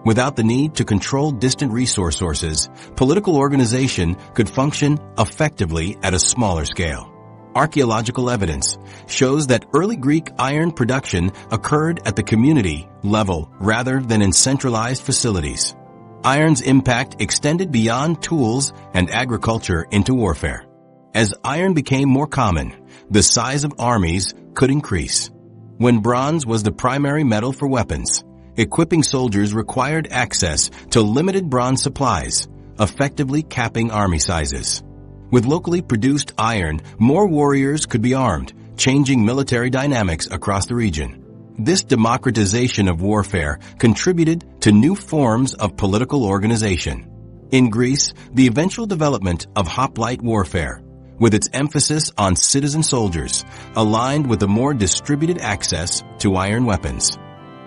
Without the need to control distant resource sources, political organization could function effectively at a smaller scale. Archaeological evidence shows that early Greek iron production occurred at the community level rather than in centralized facilities. Iron's impact extended beyond tools and agriculture into warfare. As iron became more common, the size of armies could increase. When bronze was the primary metal for weapons, equipping soldiers required access to limited bronze supplies, effectively capping army sizes. With locally produced iron, more warriors could be armed, changing military dynamics across the region. This democratization of warfare contributed to new forms of political organization. In Greece, the eventual development of hoplite warfare, with its emphasis on citizen soldiers, aligned with a more distributed access to iron weapons.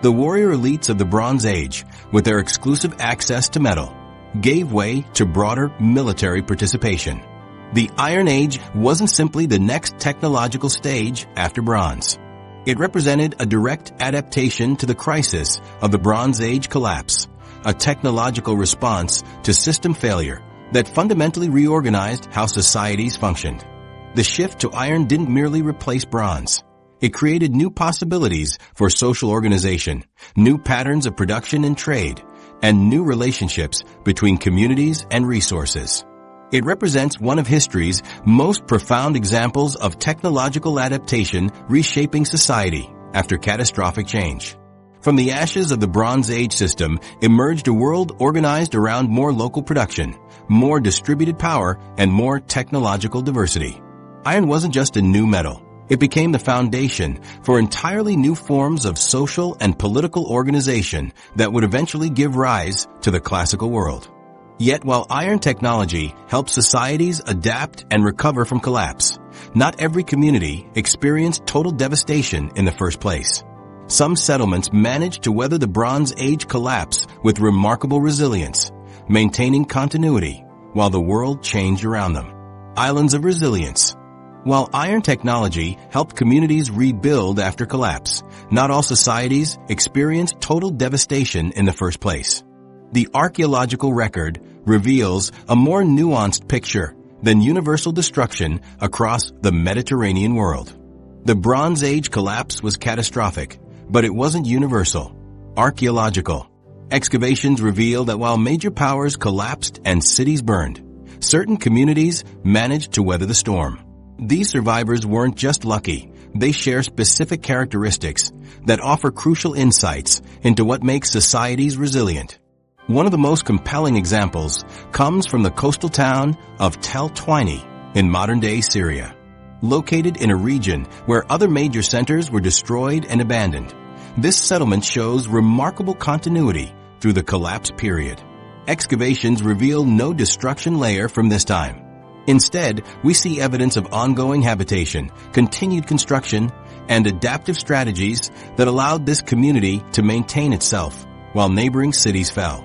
The warrior elites of the Bronze Age, with their exclusive access to metal, gave way to broader military participation. The Iron Age wasn't simply the next technological stage after bronze. It represented a direct adaptation to the crisis of the Bronze Age collapse, a technological response to system failure that fundamentally reorganized how societies functioned. The shift to iron didn't merely replace bronze. It created new possibilities for social organization, new patterns of production and trade, and new relationships between communities and resources. It represents one of history's most profound examples of technological adaptation reshaping society after catastrophic change. From the ashes of the Bronze Age system emerged a world organized around more local production, more distributed power, and more technological diversity. Iron wasn't just a new metal. It became the foundation for entirely new forms of social and political organization that would eventually give rise to the classical world. Yet while iron technology helped societies adapt and recover from collapse, not every community experienced total devastation in the first place. Some settlements managed to weather the Bronze Age collapse with remarkable resilience, maintaining continuity while the world changed around them. Islands of resilience. While iron technology helped communities rebuild after collapse, not all societies experienced total devastation in the first place. The archaeological record reveals a more nuanced picture than universal destruction across the Mediterranean world. The Bronze Age collapse was catastrophic, but it wasn't universal. Archaeological. Excavations reveal that while major powers collapsed and cities burned, certain communities managed to weather the storm. These survivors weren't just lucky, they share specific characteristics that offer crucial insights into what makes societies resilient. One of the most compelling examples comes from the coastal town of Tel Twini in modern-day Syria. Located in a region where other major centers were destroyed and abandoned, this settlement shows remarkable continuity through the collapse period. Excavations reveal no destruction layer from this time. Instead, we see evidence of ongoing habitation, continued construction, and adaptive strategies that allowed this community to maintain itself while neighboring cities fell.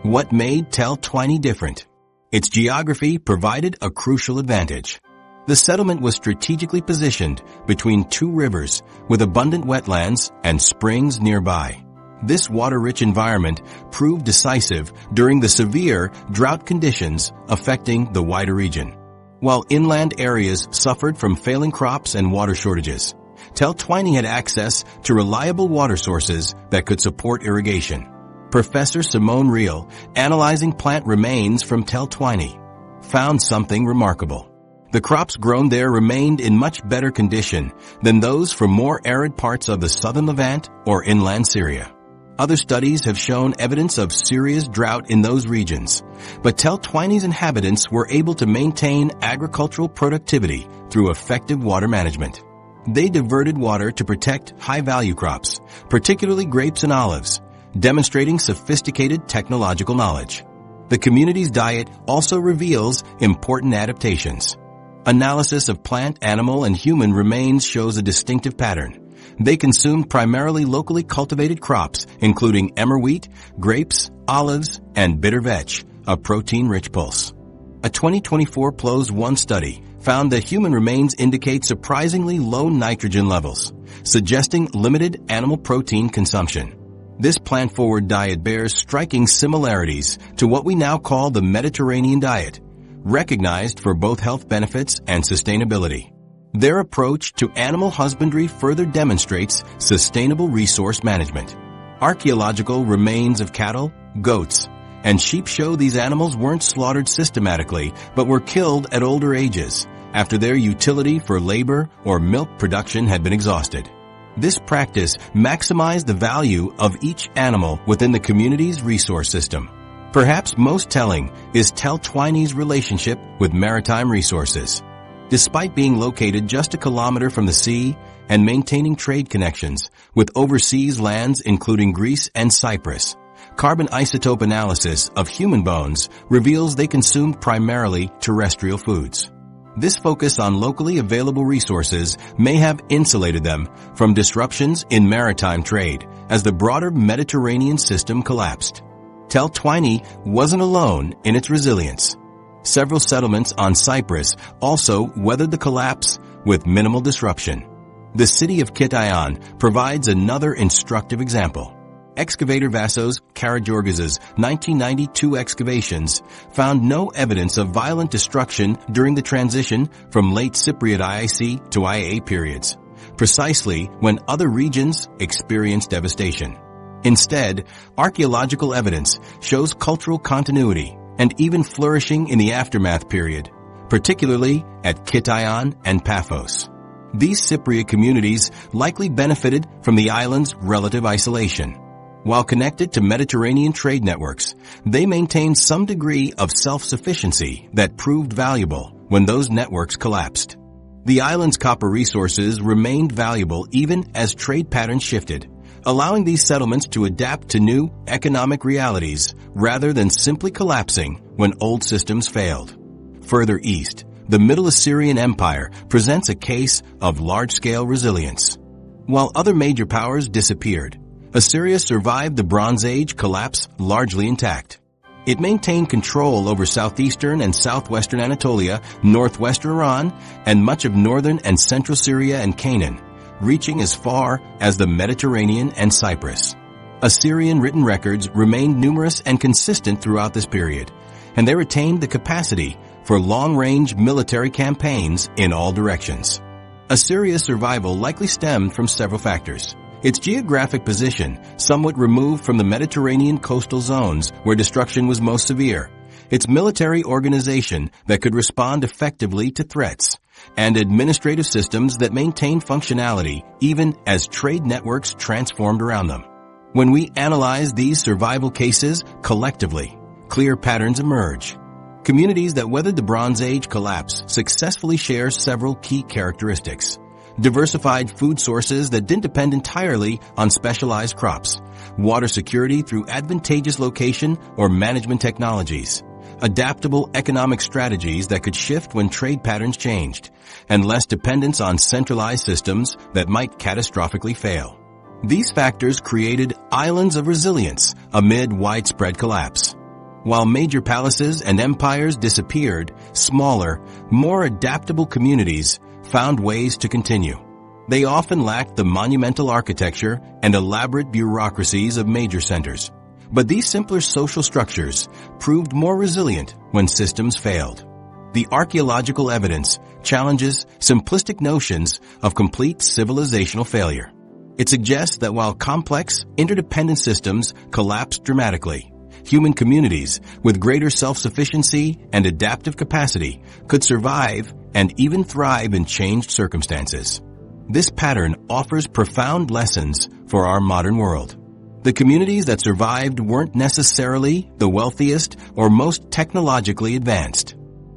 What made Tel Twini different? Its geography provided a crucial advantage. The settlement was strategically positioned between two rivers with abundant wetlands and springs nearby. This water-rich environment proved decisive during the severe drought conditions affecting the wider region. While inland areas suffered from failing crops and water shortages, Tel Twini had access to reliable water sources that could support irrigation. Professor Simone Reel, analyzing plant remains from Tel Twini, found something remarkable. The crops grown there remained in much better condition than those from more arid parts of the southern Levant or inland Syria. Other studies have shown evidence of serious drought in those regions, but Tel Twini's inhabitants were able to maintain agricultural productivity through effective water management. They diverted water to protect high-value crops, particularly grapes and olives, demonstrating sophisticated technological knowledge. The community's diet also reveals important adaptations. Analysis of plant, animal, and human remains shows a distinctive pattern. They consumed primarily locally cultivated crops, including emmer wheat, grapes, olives, and bitter vetch, a protein-rich pulse. A 2024 PLOS One study found that human remains indicate surprisingly low nitrogen levels, suggesting limited animal protein consumption. This plant-forward diet bears striking similarities to what we now call the Mediterranean diet, recognized for both health benefits and sustainability. Their approach to animal husbandry further demonstrates sustainable resource management. Archaeological remains of cattle, goats, and sheep show these animals weren't slaughtered systematically, but were killed at older ages, after their utility for labor or milk production had been exhausted. This practice maximized the value of each animal within the community's resource system. Perhaps most telling is Tel Twini's relationship with maritime resources. Despite being located just a kilometer from the sea and maintaining trade connections with overseas lands including Greece and Cyprus, carbon isotope analysis of human bones reveals they consumed primarily terrestrial foods. This focus on locally available resources may have insulated them from disruptions in maritime trade as the broader Mediterranean system collapsed. Tel Twini wasn't alone in its resilience. Several settlements on Cyprus also weathered the collapse with minimal disruption. The city of Kition provides another instructive example. Excavator Vassos Karagiorgis's 1992 excavations found no evidence of violent destruction during the transition from late Cypriot IIC to IA periods. precisely when other regions experience devastation. Instead, archaeological evidence shows cultural continuity and even flourishing in the aftermath period, particularly at Kition and Paphos. These Cypriot communities likely benefited from the island's relative isolation. While connected to Mediterranean trade networks, they maintained some degree of self-sufficiency that proved valuable when those networks collapsed. The island's copper resources remained valuable even as trade patterns shifted, allowing these settlements to adapt to new economic realities rather than simply collapsing when old systems failed. Further east, the Middle Assyrian Empire presents a case of large-scale resilience. While other major powers disappeared, Assyria survived the Bronze Age collapse largely intact. It maintained control over southeastern and southwestern Anatolia, northwestern Iran, and much of northern and central Syria and Canaan, reaching as far as the Mediterranean and Cyprus. Assyrian written records remained numerous and consistent throughout this period, and they retained the capacity for long-range military campaigns in all directions. Assyria's survival likely stemmed from several factors. Its geographic position, somewhat removed from the Mediterranean coastal zones where destruction was most severe, its military organization that could respond effectively to threats, and administrative systems that maintained functionality even as trade networks transformed around them. When we analyze these survival cases collectively, clear patterns emerge. Communities that weathered the Bronze Age collapse successfully share several key characteristics. Diversified food sources that didn't depend entirely on specialized crops, water security through advantageous location or management technologies, adaptable economic strategies that could shift when trade patterns changed, and less dependence on centralized systems that might catastrophically fail. These factors created islands of resilience amid widespread collapse. While major palaces and empires disappeared, smaller, more adaptable communities found ways to continue. They often lacked the monumental architecture and elaborate bureaucracies of major centers. But these simpler social structures proved more resilient when systems failed. The archaeological evidence challenges simplistic notions of complete civilizational failure. It suggests that while complex, interdependent systems collapsed dramatically, human communities with greater self-sufficiency and adaptive capacity could survive and even thrive in changed circumstances. This pattern offers profound lessons for our modern world. The communities that survived weren't necessarily the wealthiest or most technologically advanced.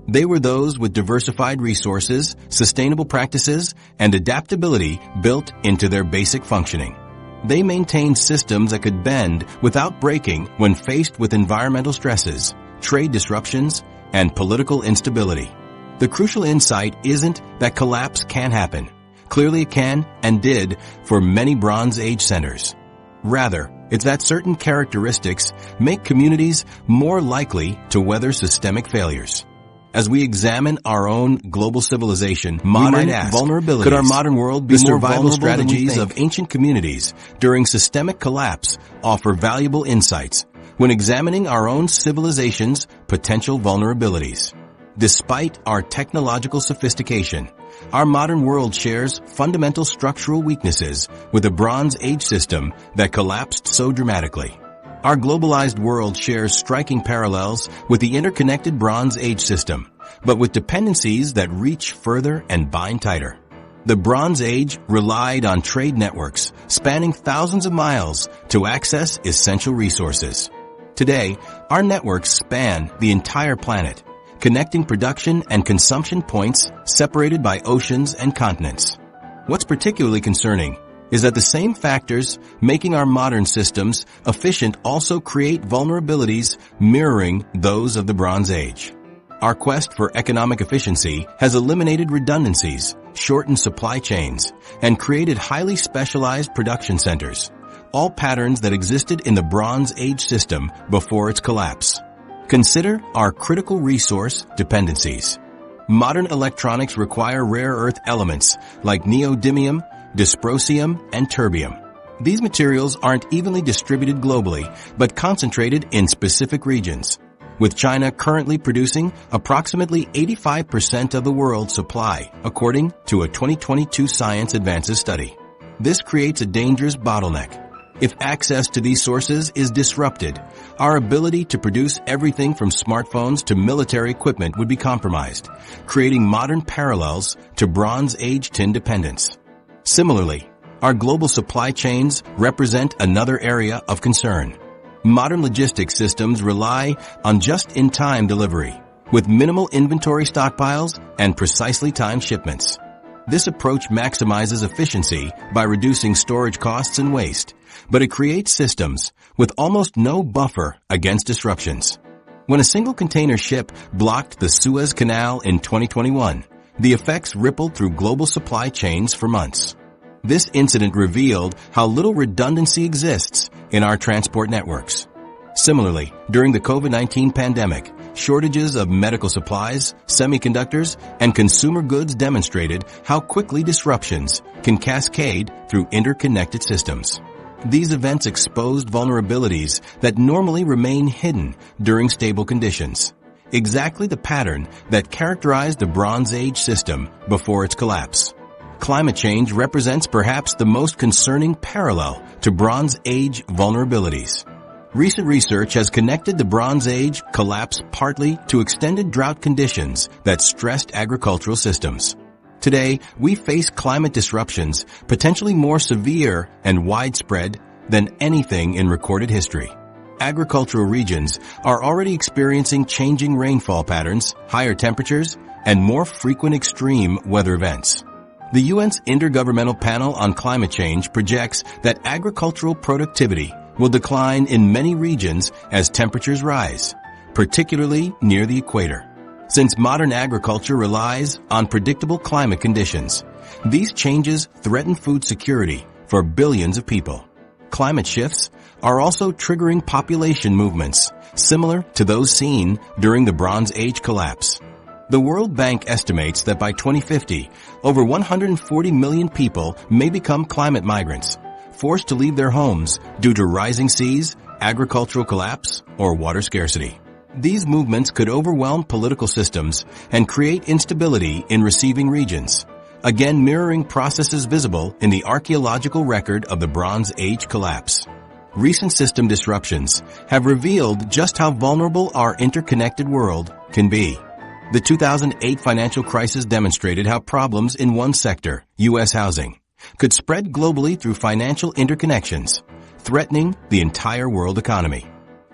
They were those with diversified resources, sustainable practices, and adaptability built into their basic functioning. They maintained systems that could bend without breaking when faced with environmental stresses, trade disruptions, and political instability. The crucial insight isn't that collapse can happen. Clearly it can and did for many Bronze Age centers. Rather, it's that certain characteristics make communities more likely to weather systemic failures. As we examine our own global civilization, modern vulnerabilities, could our modern world be more survival strategies of ancient communities during systemic collapse offer valuable insights when examining our own civilization's potential vulnerabilities. Despite our technological sophistication, our modern world shares fundamental structural weaknesses with a Bronze Age system that collapsed so dramatically. Our globalized world shares striking parallels with the interconnected Bronze Age system, but with dependencies that reach further and bind tighter. The Bronze Age relied on trade networks spanning thousands of miles to access essential resources. Today, our networks span the entire planet, connecting production and consumption points separated by oceans and continents. What's particularly concerning is that the same factors making our modern systems efficient also create vulnerabilities mirroring those of the Bronze Age. Our quest for economic efficiency has eliminated redundancies, shortened supply chains, and created highly specialized production centers, all patterns that existed in the Bronze Age system before its collapse. Consider our critical resource dependencies. Modern electronics require rare earth elements like neodymium, dysprosium, and terbium. These materials aren't evenly distributed globally, but concentrated in specific regions. with China currently producing approximately 85% of the world's supply, according to a 2022 Science Advances study. This creates a dangerous bottleneck. If access to these sources is disrupted, our ability to produce everything from smartphones to military equipment would be compromised, creating modern parallels to Bronze Age tin dependence. Similarly, our global supply chains represent another area of concern. Modern logistics systems rely on just-in-time delivery, with minimal inventory stockpiles and precisely timed shipments. This approach maximizes efficiency by reducing storage costs and waste, but it creates systems with almost no buffer against disruptions. When a single container ship blocked the Suez Canal in 2021, the effects rippled through global supply chains for months. This incident revealed how little redundancy exists in our transport networks. Similarly, during the COVID-19 pandemic, shortages of medical supplies, semiconductors, and consumer goods demonstrated how quickly disruptions can cascade through interconnected systems. These events exposed vulnerabilities that normally remain hidden during stable conditions, exactly the pattern that characterized the Bronze Age system before its collapse. Climate change represents perhaps the most concerning parallel to Bronze Age vulnerabilities. Recent research has connected the Bronze Age collapse partly to extended drought conditions that stressed agricultural systems. Today, we face climate disruptions potentially more severe and widespread than anything in recorded history. Agricultural regions are already experiencing changing rainfall patterns, higher temperatures, and more frequent extreme weather events. The UN's Intergovernmental Panel on Climate Change projects that agricultural productivity will decline in many regions as temperatures rise, particularly near the equator. Since modern agriculture relies on predictable climate conditions, these changes threaten food security for billions of people. Climate shifts are also triggering population movements similar to those seen during the Bronze Age collapse. The World Bank estimates that by 2050, over 140 million people may become climate migrants, forced to leave their homes due to rising seas, agricultural collapse, or water scarcity. These movements could overwhelm political systems and create instability in receiving regions, again mirroring processes visible in the archaeological record of the Bronze Age collapse. Recent system disruptions have revealed just how vulnerable our interconnected world can be. The 2008 financial crisis demonstrated how problems in one sector, U.S. housing, could spread globally through financial interconnections, threatening the entire world economy.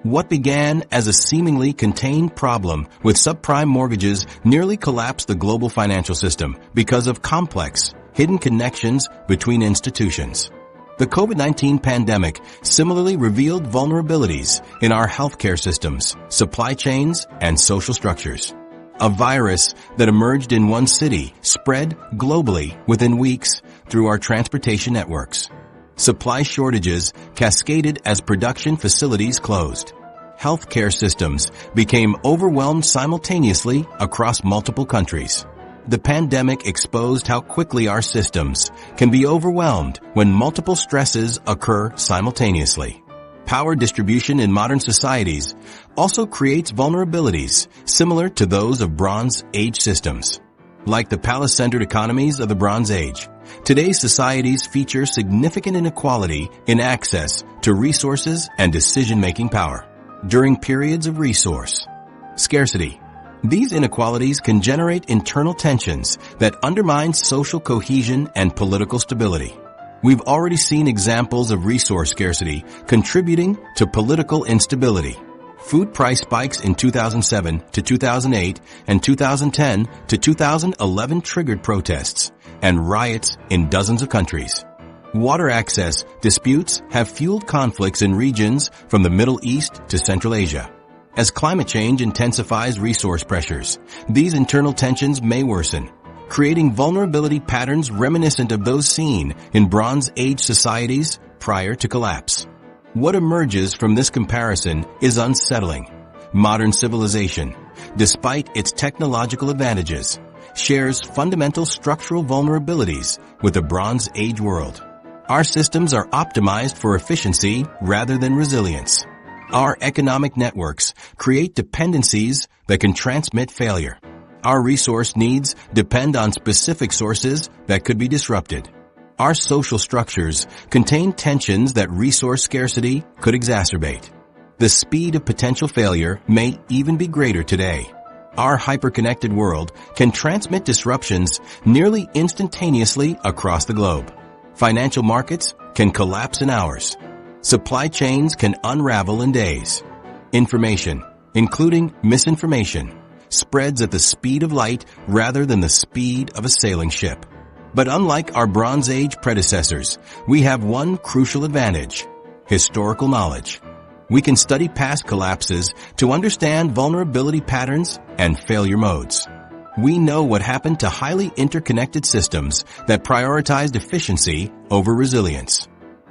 What began as a seemingly contained problem with subprime mortgages nearly collapsed the global financial system because of complex, hidden connections between institutions. The COVID-19 pandemic similarly revealed vulnerabilities in our healthcare systems, supply chains, and social structures. A virus that emerged in one city spread globally within weeks through our transportation networks. Supply shortages cascaded as production facilities closed. Healthcare systems became overwhelmed simultaneously across multiple countries. The pandemic exposed how quickly our systems can be overwhelmed when multiple stresses occur simultaneously. Power distribution in modern societies also creates vulnerabilities similar to those of Bronze Age systems. Like the palace-centered economies of the Bronze Age, today's societies feature significant inequality in access to resources and decision-making power. During periods of resource scarcity, these inequalities can generate internal tensions that undermine social cohesion and political stability. We've already seen examples of resource scarcity contributing to political instability. Food price spikes in 2007 to 2008 and 2010 to 2011 triggered protests and riots in dozens of countries. Water access disputes have fueled conflicts in regions from the Middle East to Central Asia. As climate change intensifies resource pressures, these internal tensions may worsen, creating vulnerability patterns reminiscent of those seen in Bronze Age societies prior to collapse. What emerges from this comparison is unsettling. Modern civilization, despite its technological advantages, shares fundamental structural vulnerabilities with the Bronze Age world. Our systems are optimized for efficiency rather than resilience. Our economic networks create dependencies that can transmit failure. Our resource needs depend on specific sources that could be disrupted. Our social structures contain tensions that resource scarcity could exacerbate. The speed of potential failure may even be greater today. Our hyper-connected world can transmit disruptions nearly instantaneously across the globe. Financial markets can collapse in hours. Supply chains can unravel in days. Information, including misinformation, spreads at the speed of light rather than the speed of a sailing ship. But unlike our Bronze Age predecessors, we have one crucial advantage: historical knowledge. We can study past collapses to understand vulnerability patterns and failure modes. We know what happened to highly interconnected systems that prioritized efficiency over resilience.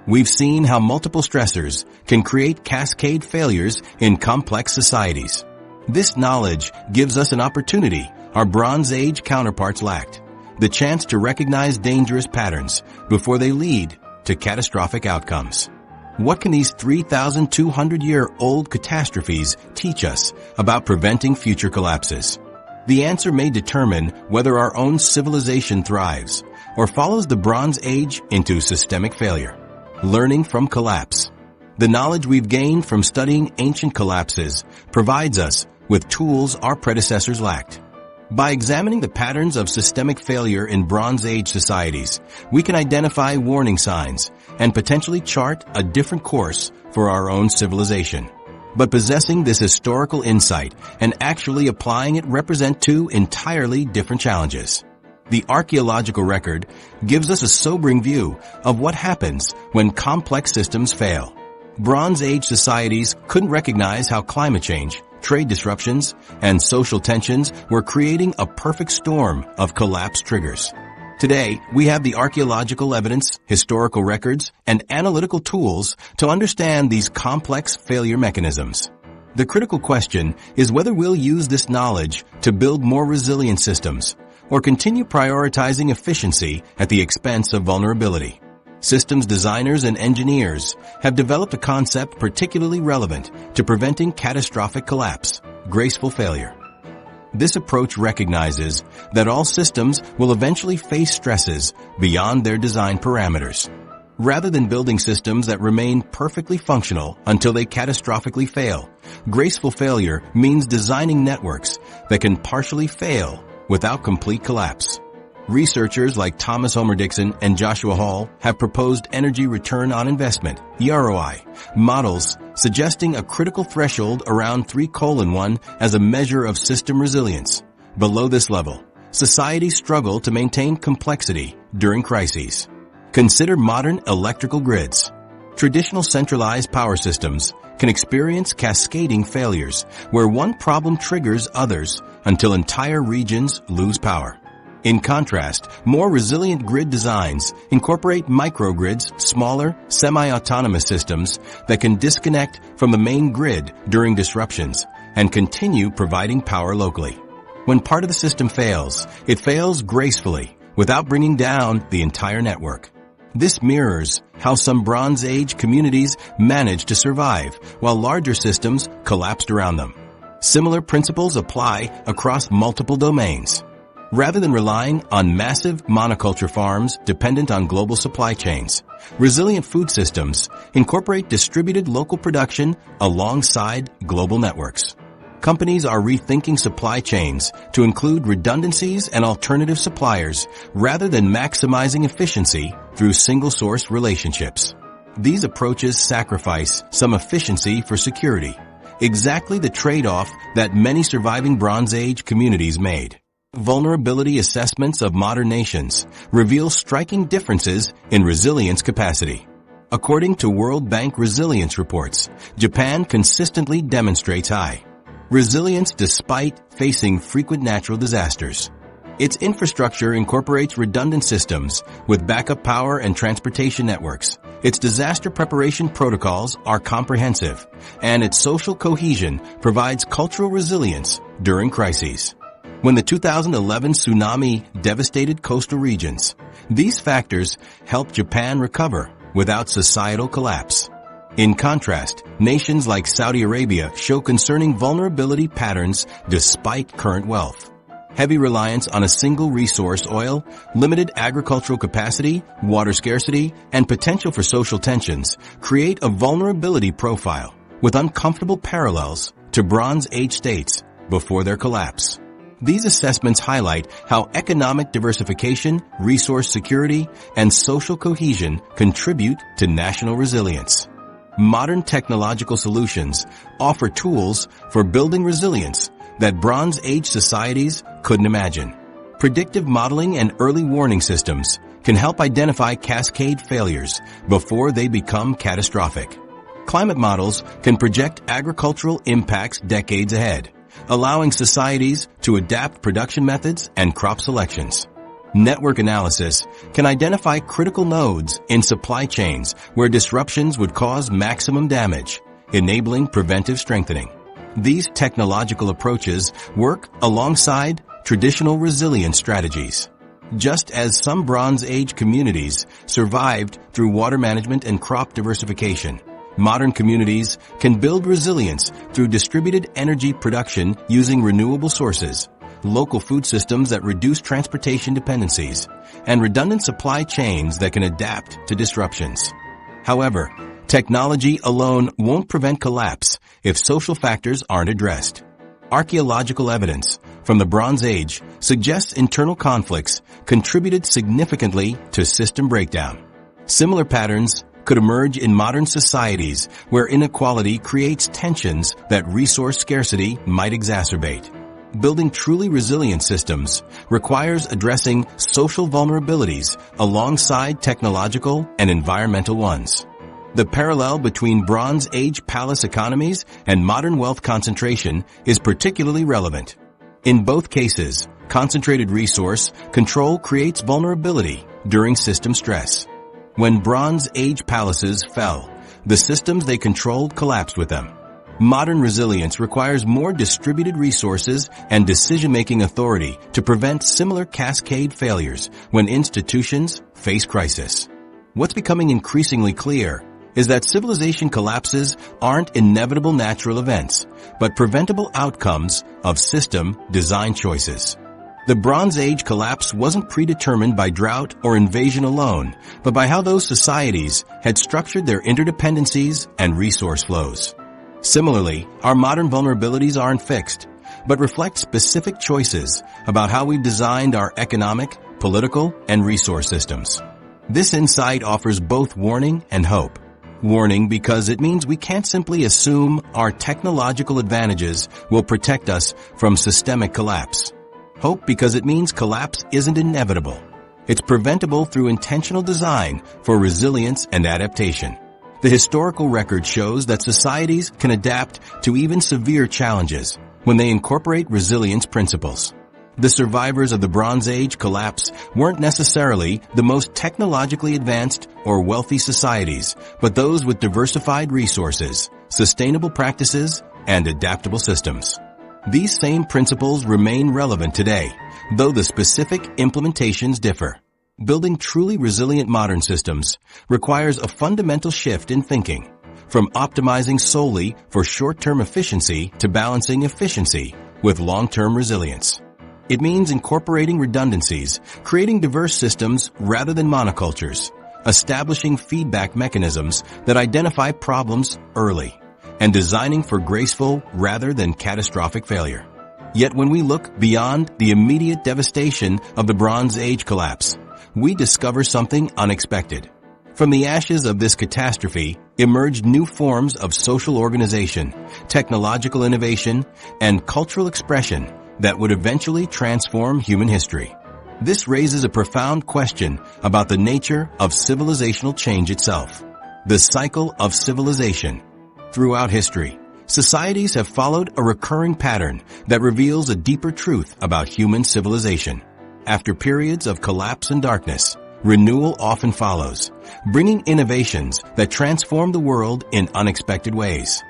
We've seen how multiple stressors can create cascade failures in complex societies. This knowledge gives us an opportunity our Bronze Age counterparts lacked: the chance to recognize dangerous patterns before they lead to catastrophic outcomes. What can these 3,200-year-old catastrophes teach us about preventing future collapses? The answer may determine whether our own civilization thrives or follows the Bronze Age into systemic failure. Learning from collapse. The knowledge we've gained from studying ancient collapses provides us with tools our predecessors lacked. By examining the patterns of systemic failure in Bronze Age societies, we can identify warning signs and potentially chart a different course for our own civilization. But possessing this historical insight and actually applying it represent two entirely different challenges. The archaeological record gives us a sobering view of what happens when complex systems fail. Bronze Age societies couldn't recognize how climate change, trade disruptions, and social tensions were creating a perfect storm of collapse triggers. Today, we have the archaeological evidence, historical records, and analytical tools to understand these complex failure mechanisms. The critical question is whether we'll use this knowledge to build more resilient systems or continue prioritizing efficiency at the expense of vulnerability. Systems designers and engineers have developed a concept particularly relevant to preventing catastrophic collapse: graceful failure. This approach recognizes that all systems will eventually face stresses beyond their design parameters. Rather than building systems that remain perfectly functional until they catastrophically fail, graceful failure means designing networks that can partially fail without complete collapse. Researchers like Thomas Homer Dixon and Joshua Hall have proposed energy return on investment, EROI, models suggesting a critical threshold around 3:1 as a measure of system resilience. Below this level, societies struggle to maintain complexity during crises. Consider modern electrical grids. Traditional centralized power systems can experience cascading failures where one problem triggers others until entire regions lose power. In contrast, more resilient grid designs incorporate microgrids, smaller, semi-autonomous systems that can disconnect from the main grid during disruptions and continue providing power locally. When part of the system fails, it fails gracefully without bringing down the entire network. This mirrors how some Bronze Age communities managed to survive while larger systems collapsed around them. Similar principles apply across multiple domains. Rather than relying on massive monoculture farms dependent on global supply chains, resilient food systems incorporate distributed local production alongside global networks. Companies are rethinking supply chains to include redundancies and alternative suppliers rather than maximizing efficiency through single-source relationships. These approaches sacrifice some efficiency for security, exactly the trade-off that many surviving Bronze Age communities made. Vulnerability assessments of modern nations reveal striking differences in resilience capacity. According to World Bank resilience reports, Japan consistently demonstrates high resilience despite facing frequent natural disasters. Its infrastructure incorporates redundant systems with backup power and transportation networks. Its disaster preparation protocols are comprehensive, and its social cohesion provides cultural resilience during crises. When the 2011 tsunami devastated coastal regions, these factors helped Japan recover without societal collapse. In contrast, nations like Saudi Arabia show concerning vulnerability patterns despite current wealth. Heavy reliance on a single resource, oil, limited agricultural capacity, water scarcity, and potential for social tensions create a vulnerability profile with uncomfortable parallels to Bronze Age states before their collapse. These assessments highlight how economic diversification, resource security, and social cohesion contribute to national resilience. Modern technological solutions offer tools for building resilience that Bronze Age societies couldn't imagine. Predictive modeling and early warning systems can help identify cascade failures before they become catastrophic. Climate models can project agricultural impacts decades ahead, allowing societies to adapt production methods and crop selections. Network analysis can identify critical nodes in supply chains where disruptions would cause maximum damage, enabling preventive strengthening. These technological approaches work alongside traditional resilience strategies. Just as some Bronze Age communities survived through water management and crop diversification, modern communities can build resilience through distributed energy production using renewable sources, local food systems that reduce transportation dependencies, and redundant supply chains that can adapt to disruptions. However, technology alone won't prevent collapse if social factors aren't addressed. Archaeological evidence from the Bronze Age suggests internal conflicts contributed significantly to system breakdown. Similar patterns could emerge in modern societies where inequality creates tensions that resource scarcity might exacerbate. Building truly resilient systems requires addressing social vulnerabilities alongside technological and environmental ones. The parallel between Bronze Age palace economies and modern wealth concentration is particularly relevant. In both cases, concentrated resource control creates vulnerability during system stress. When Bronze Age palaces fell, the systems they controlled collapsed with them. Modern resilience requires more distributed resources and decision-making authority to prevent similar cascade failures when institutions face crisis. What's becoming increasingly clear is that civilization collapses aren't inevitable natural events, but preventable outcomes of system design choices. The Bronze Age collapse wasn't predetermined by drought or invasion alone, but by how those societies had structured their interdependencies and resource flows. Similarly, our modern vulnerabilities aren't fixed, but reflect specific choices about how we've designed our economic, political, and resource systems. This insight offers both warning and hope. Warning because it means we can't simply assume our technological advantages will protect us from systemic collapse. Hope because it means collapse isn't inevitable. It's preventable through intentional design for resilience and adaptation. The historical record shows that societies can adapt to even severe challenges when they incorporate resilience principles. The survivors of the Bronze Age collapse weren't necessarily the most technologically advanced or wealthy societies, but those with diversified resources, sustainable practices, and adaptable systems. These same principles remain relevant today, though the specific implementations differ. Building truly resilient modern systems requires a fundamental shift in thinking, from optimizing solely for short-term efficiency to balancing efficiency with long-term resilience. It means incorporating redundancies, creating diverse systems rather than monocultures, establishing feedback mechanisms that identify problems early, and designing for graceful rather than catastrophic failure. Yet when we look beyond the immediate devastation of the Bronze Age collapse, we discover something unexpected. From the ashes of this catastrophe emerged new forms of social organization, technological innovation, and cultural expression that would eventually transform human history. This raises a profound question about the nature of civilizational change itself. The cycle of civilization. Throughout history, societies have followed a recurring pattern that reveals a deeper truth about human civilization. After periods of collapse and darkness, renewal often follows, bringing innovations that transform the world in unexpected ways.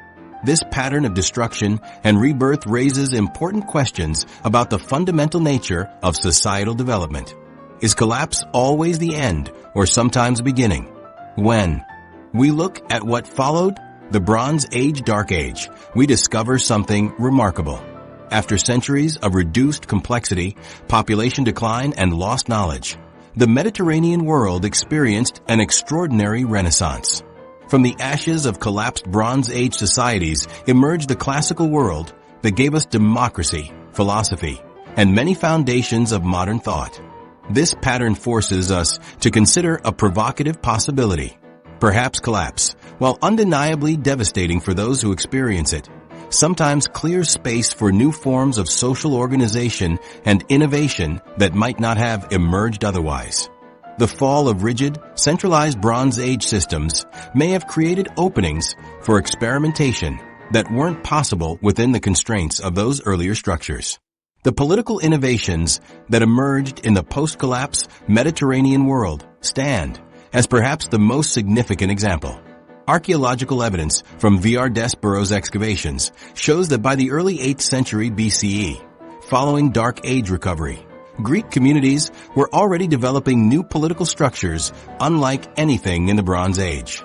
This pattern of destruction and rebirth raises important questions about the fundamental nature of societal development. Is collapse always the end or sometimes a beginning? When? We look at what followed the Bronze Age Dark Age. We discover something remarkable. After centuries of reduced complexity, population decline, and lost knowledge, the Mediterranean world experienced an extraordinary renaissance. From the ashes of collapsed Bronze Age societies emerged the classical world that gave us democracy, philosophy, and many foundations of modern thought. This pattern forces us to consider a provocative possibility. Perhaps collapse, while undeniably devastating for those who experience it, sometimes clears space for new forms of social organization and innovation that might not have emerged otherwise. The fall of rigid, centralized Bronze Age systems may have created openings for experimentation that weren't possible within the constraints of those earlier structures. The political innovations that emerged in the post-collapse Mediterranean world stand as perhaps the most significant example. Archaeological evidence from Vardës Burrows excavations shows that by the early 8th century BCE, following Dark Age recovery, Greek communities were already developing new political structures unlike anything in the Bronze Age.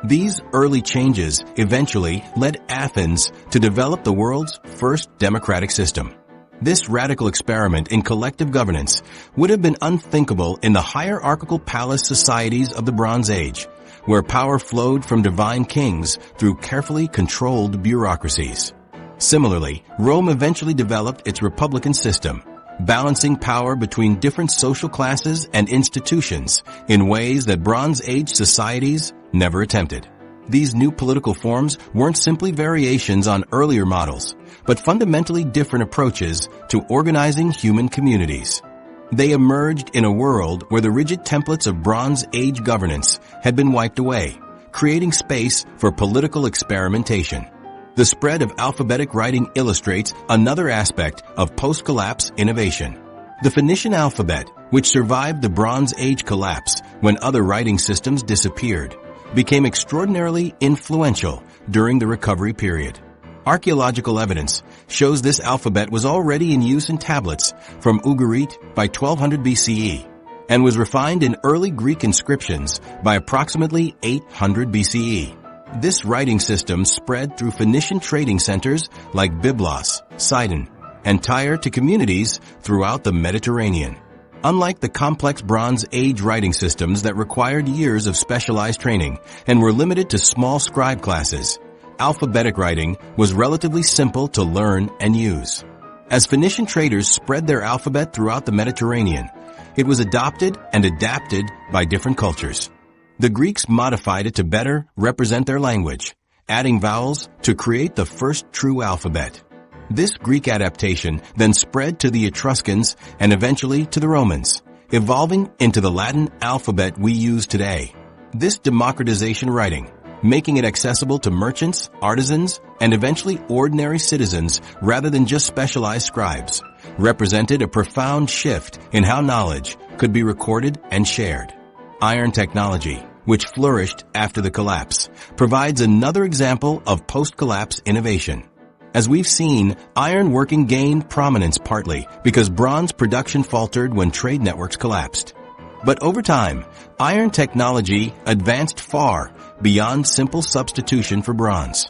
These early changes eventually led Athens to develop the world's first democratic system. This radical experiment in collective governance would have been unthinkable in the hierarchical palace societies of the Bronze Age, where power flowed from divine kings through carefully controlled bureaucracies. Similarly, Rome eventually developed its republican system, balancing power between different social classes and institutions in ways that Bronze Age societies never attempted. These new political forms weren't simply variations on earlier models, but fundamentally different approaches to organizing human communities. They emerged in a world where the rigid templates of Bronze Age governance had been wiped away, creating space for political experimentation. The spread of alphabetic writing illustrates another aspect of post-collapse innovation. The Phoenician alphabet, which survived the Bronze Age collapse when other writing systems disappeared, became extraordinarily influential during the recovery period. Archaeological evidence shows this alphabet was already in use in tablets from Ugarit by 1200 BCE and was refined in early Greek inscriptions by approximately 800 BCE. This writing system spread through Phoenician trading centers like Byblos, Sidon, and Tyre to communities throughout the Mediterranean. Unlike the complex Bronze Age writing systems that required years of specialized training and were limited to small scribe classes, alphabetic writing was relatively simple to learn and use. As Phoenician traders spread their alphabet throughout the Mediterranean, it was adopted and adapted by different cultures. The Greeks modified it to better represent their language, adding vowels to create the first true alphabet. This Greek adaptation then spread to the Etruscans and eventually to the Romans, evolving into the Latin alphabet we use today. This democratization writing, making it accessible to merchants, artisans, and eventually ordinary citizens rather than just specialized scribes, represented a profound shift in how knowledge could be recorded and shared. Iron technology, which flourished after the collapse, provides another example of post-collapse innovation. As we've seen, ironworking gained prominence partly because bronze production faltered when trade networks collapsed. But over time, iron technology advanced far beyond simple substitution for bronze.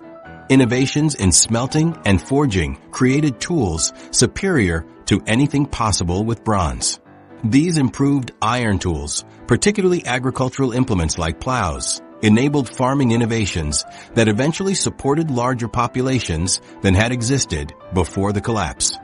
Innovations in smelting and forging created tools superior to anything possible with bronze. These improved iron tools, particularly agricultural implements like plows, enabled farming innovations that eventually supported larger populations than had existed before the collapse.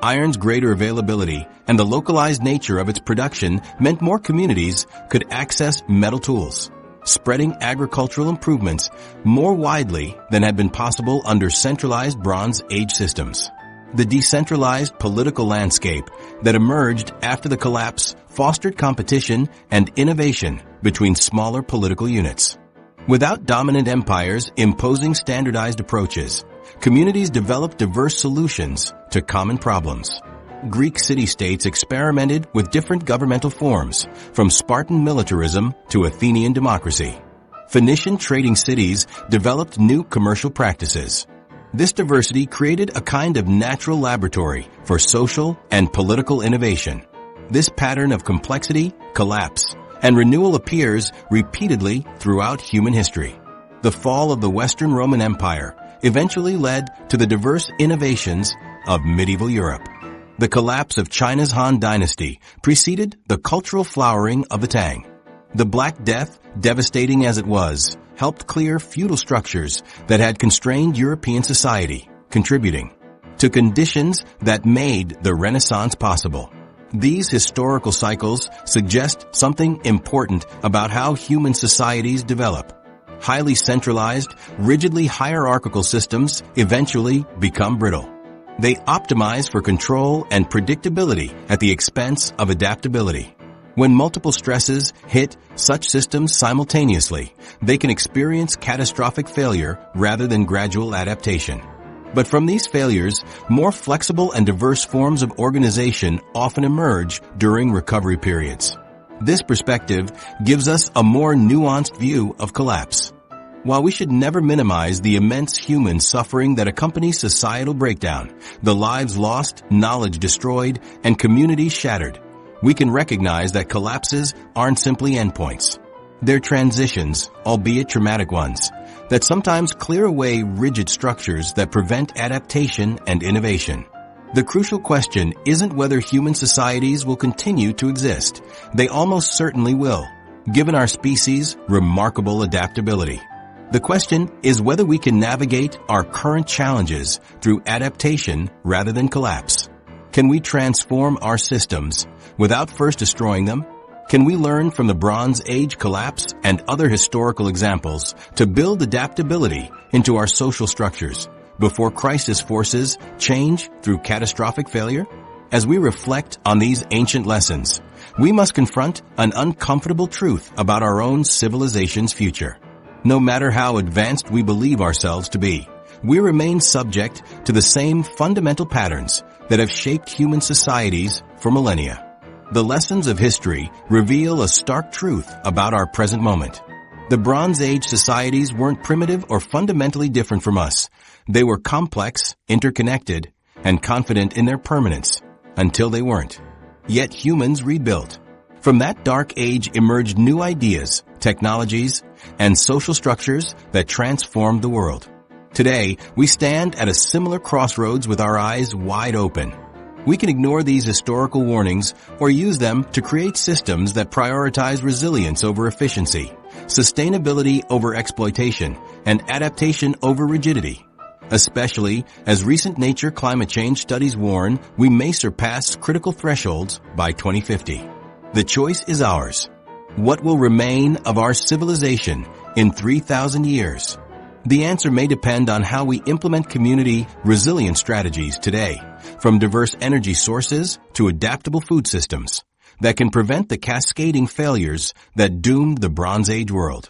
Iron's greater availability and the localized nature of its production meant more communities could access metal tools, spreading agricultural improvements more widely than had been possible under centralized Bronze Age systems. The decentralized political landscape that emerged after the collapse fostered competition and innovation between smaller political units. Without dominant empires imposing standardized approaches, communities developed diverse solutions to common problems. Greek city-states experimented with different governmental forms, from Spartan militarism to Athenian democracy. Phoenician trading cities developed new commercial practices. This diversity created a kind of natural laboratory for social and political innovation. This pattern of complexity, collapse, and renewal appears repeatedly throughout human history. The fall of the Western Roman Empire eventually led to the diverse innovations of medieval Europe. The collapse of China's Han Dynasty preceded the cultural flowering of the Tang. The Black Death, devastating as it was, helped clear feudal structures that had constrained European society, contributing to conditions that made the Renaissance possible. These historical cycles suggest something important about how human societies develop. Highly centralized, rigidly hierarchical systems eventually become brittle. They optimize for control and predictability at the expense of adaptability. When multiple stresses hit such systems simultaneously, they can experience catastrophic failure rather than gradual adaptation. But from these failures, more flexible and diverse forms of organization often emerge during recovery periods. This perspective gives us a more nuanced view of collapse. While we should never minimize the immense human suffering that accompanies societal breakdown, the lives lost, knowledge destroyed, and communities shattered, we can recognize that collapses aren't simply endpoints. They're transitions, albeit traumatic ones, that sometimes clear away rigid structures that prevent adaptation and innovation. The crucial question isn't whether human societies will continue to exist. They almost certainly will, given our species' remarkable adaptability. The question is whether we can navigate our current challenges through adaptation rather than collapse. Can we transform our systems without first destroying them? Can we learn from the Bronze Age collapse and other historical examples to build adaptability into our social structures before crisis forces change through catastrophic failure? As we reflect on these ancient lessons, we must confront an uncomfortable truth about our own civilization's future. No matter how advanced we believe ourselves to be, we remain subject to the same fundamental patterns that have shaped human societies for millennia. The lessons of history reveal a stark truth about our present moment. The Bronze Age societies weren't primitive or fundamentally different from us. They were complex, interconnected, and confident in their permanence, until they weren't. Yet humans rebuilt. From that dark age emerged new ideas, technologies, and social structures that transformed the world. Today, we stand at a similar crossroads with our eyes wide open. We can ignore these historical warnings or use them to create systems that prioritize resilience over efficiency, sustainability over exploitation, and adaptation over rigidity. Especially as recent nature climate change studies warn we may surpass critical thresholds by 2050. The choice is ours. What will remain of our civilization in 3,000 years? The answer may depend on how we implement community resilience strategies today, from diverse energy sources to adaptable food systems that can prevent the cascading failures that doomed the Bronze Age world.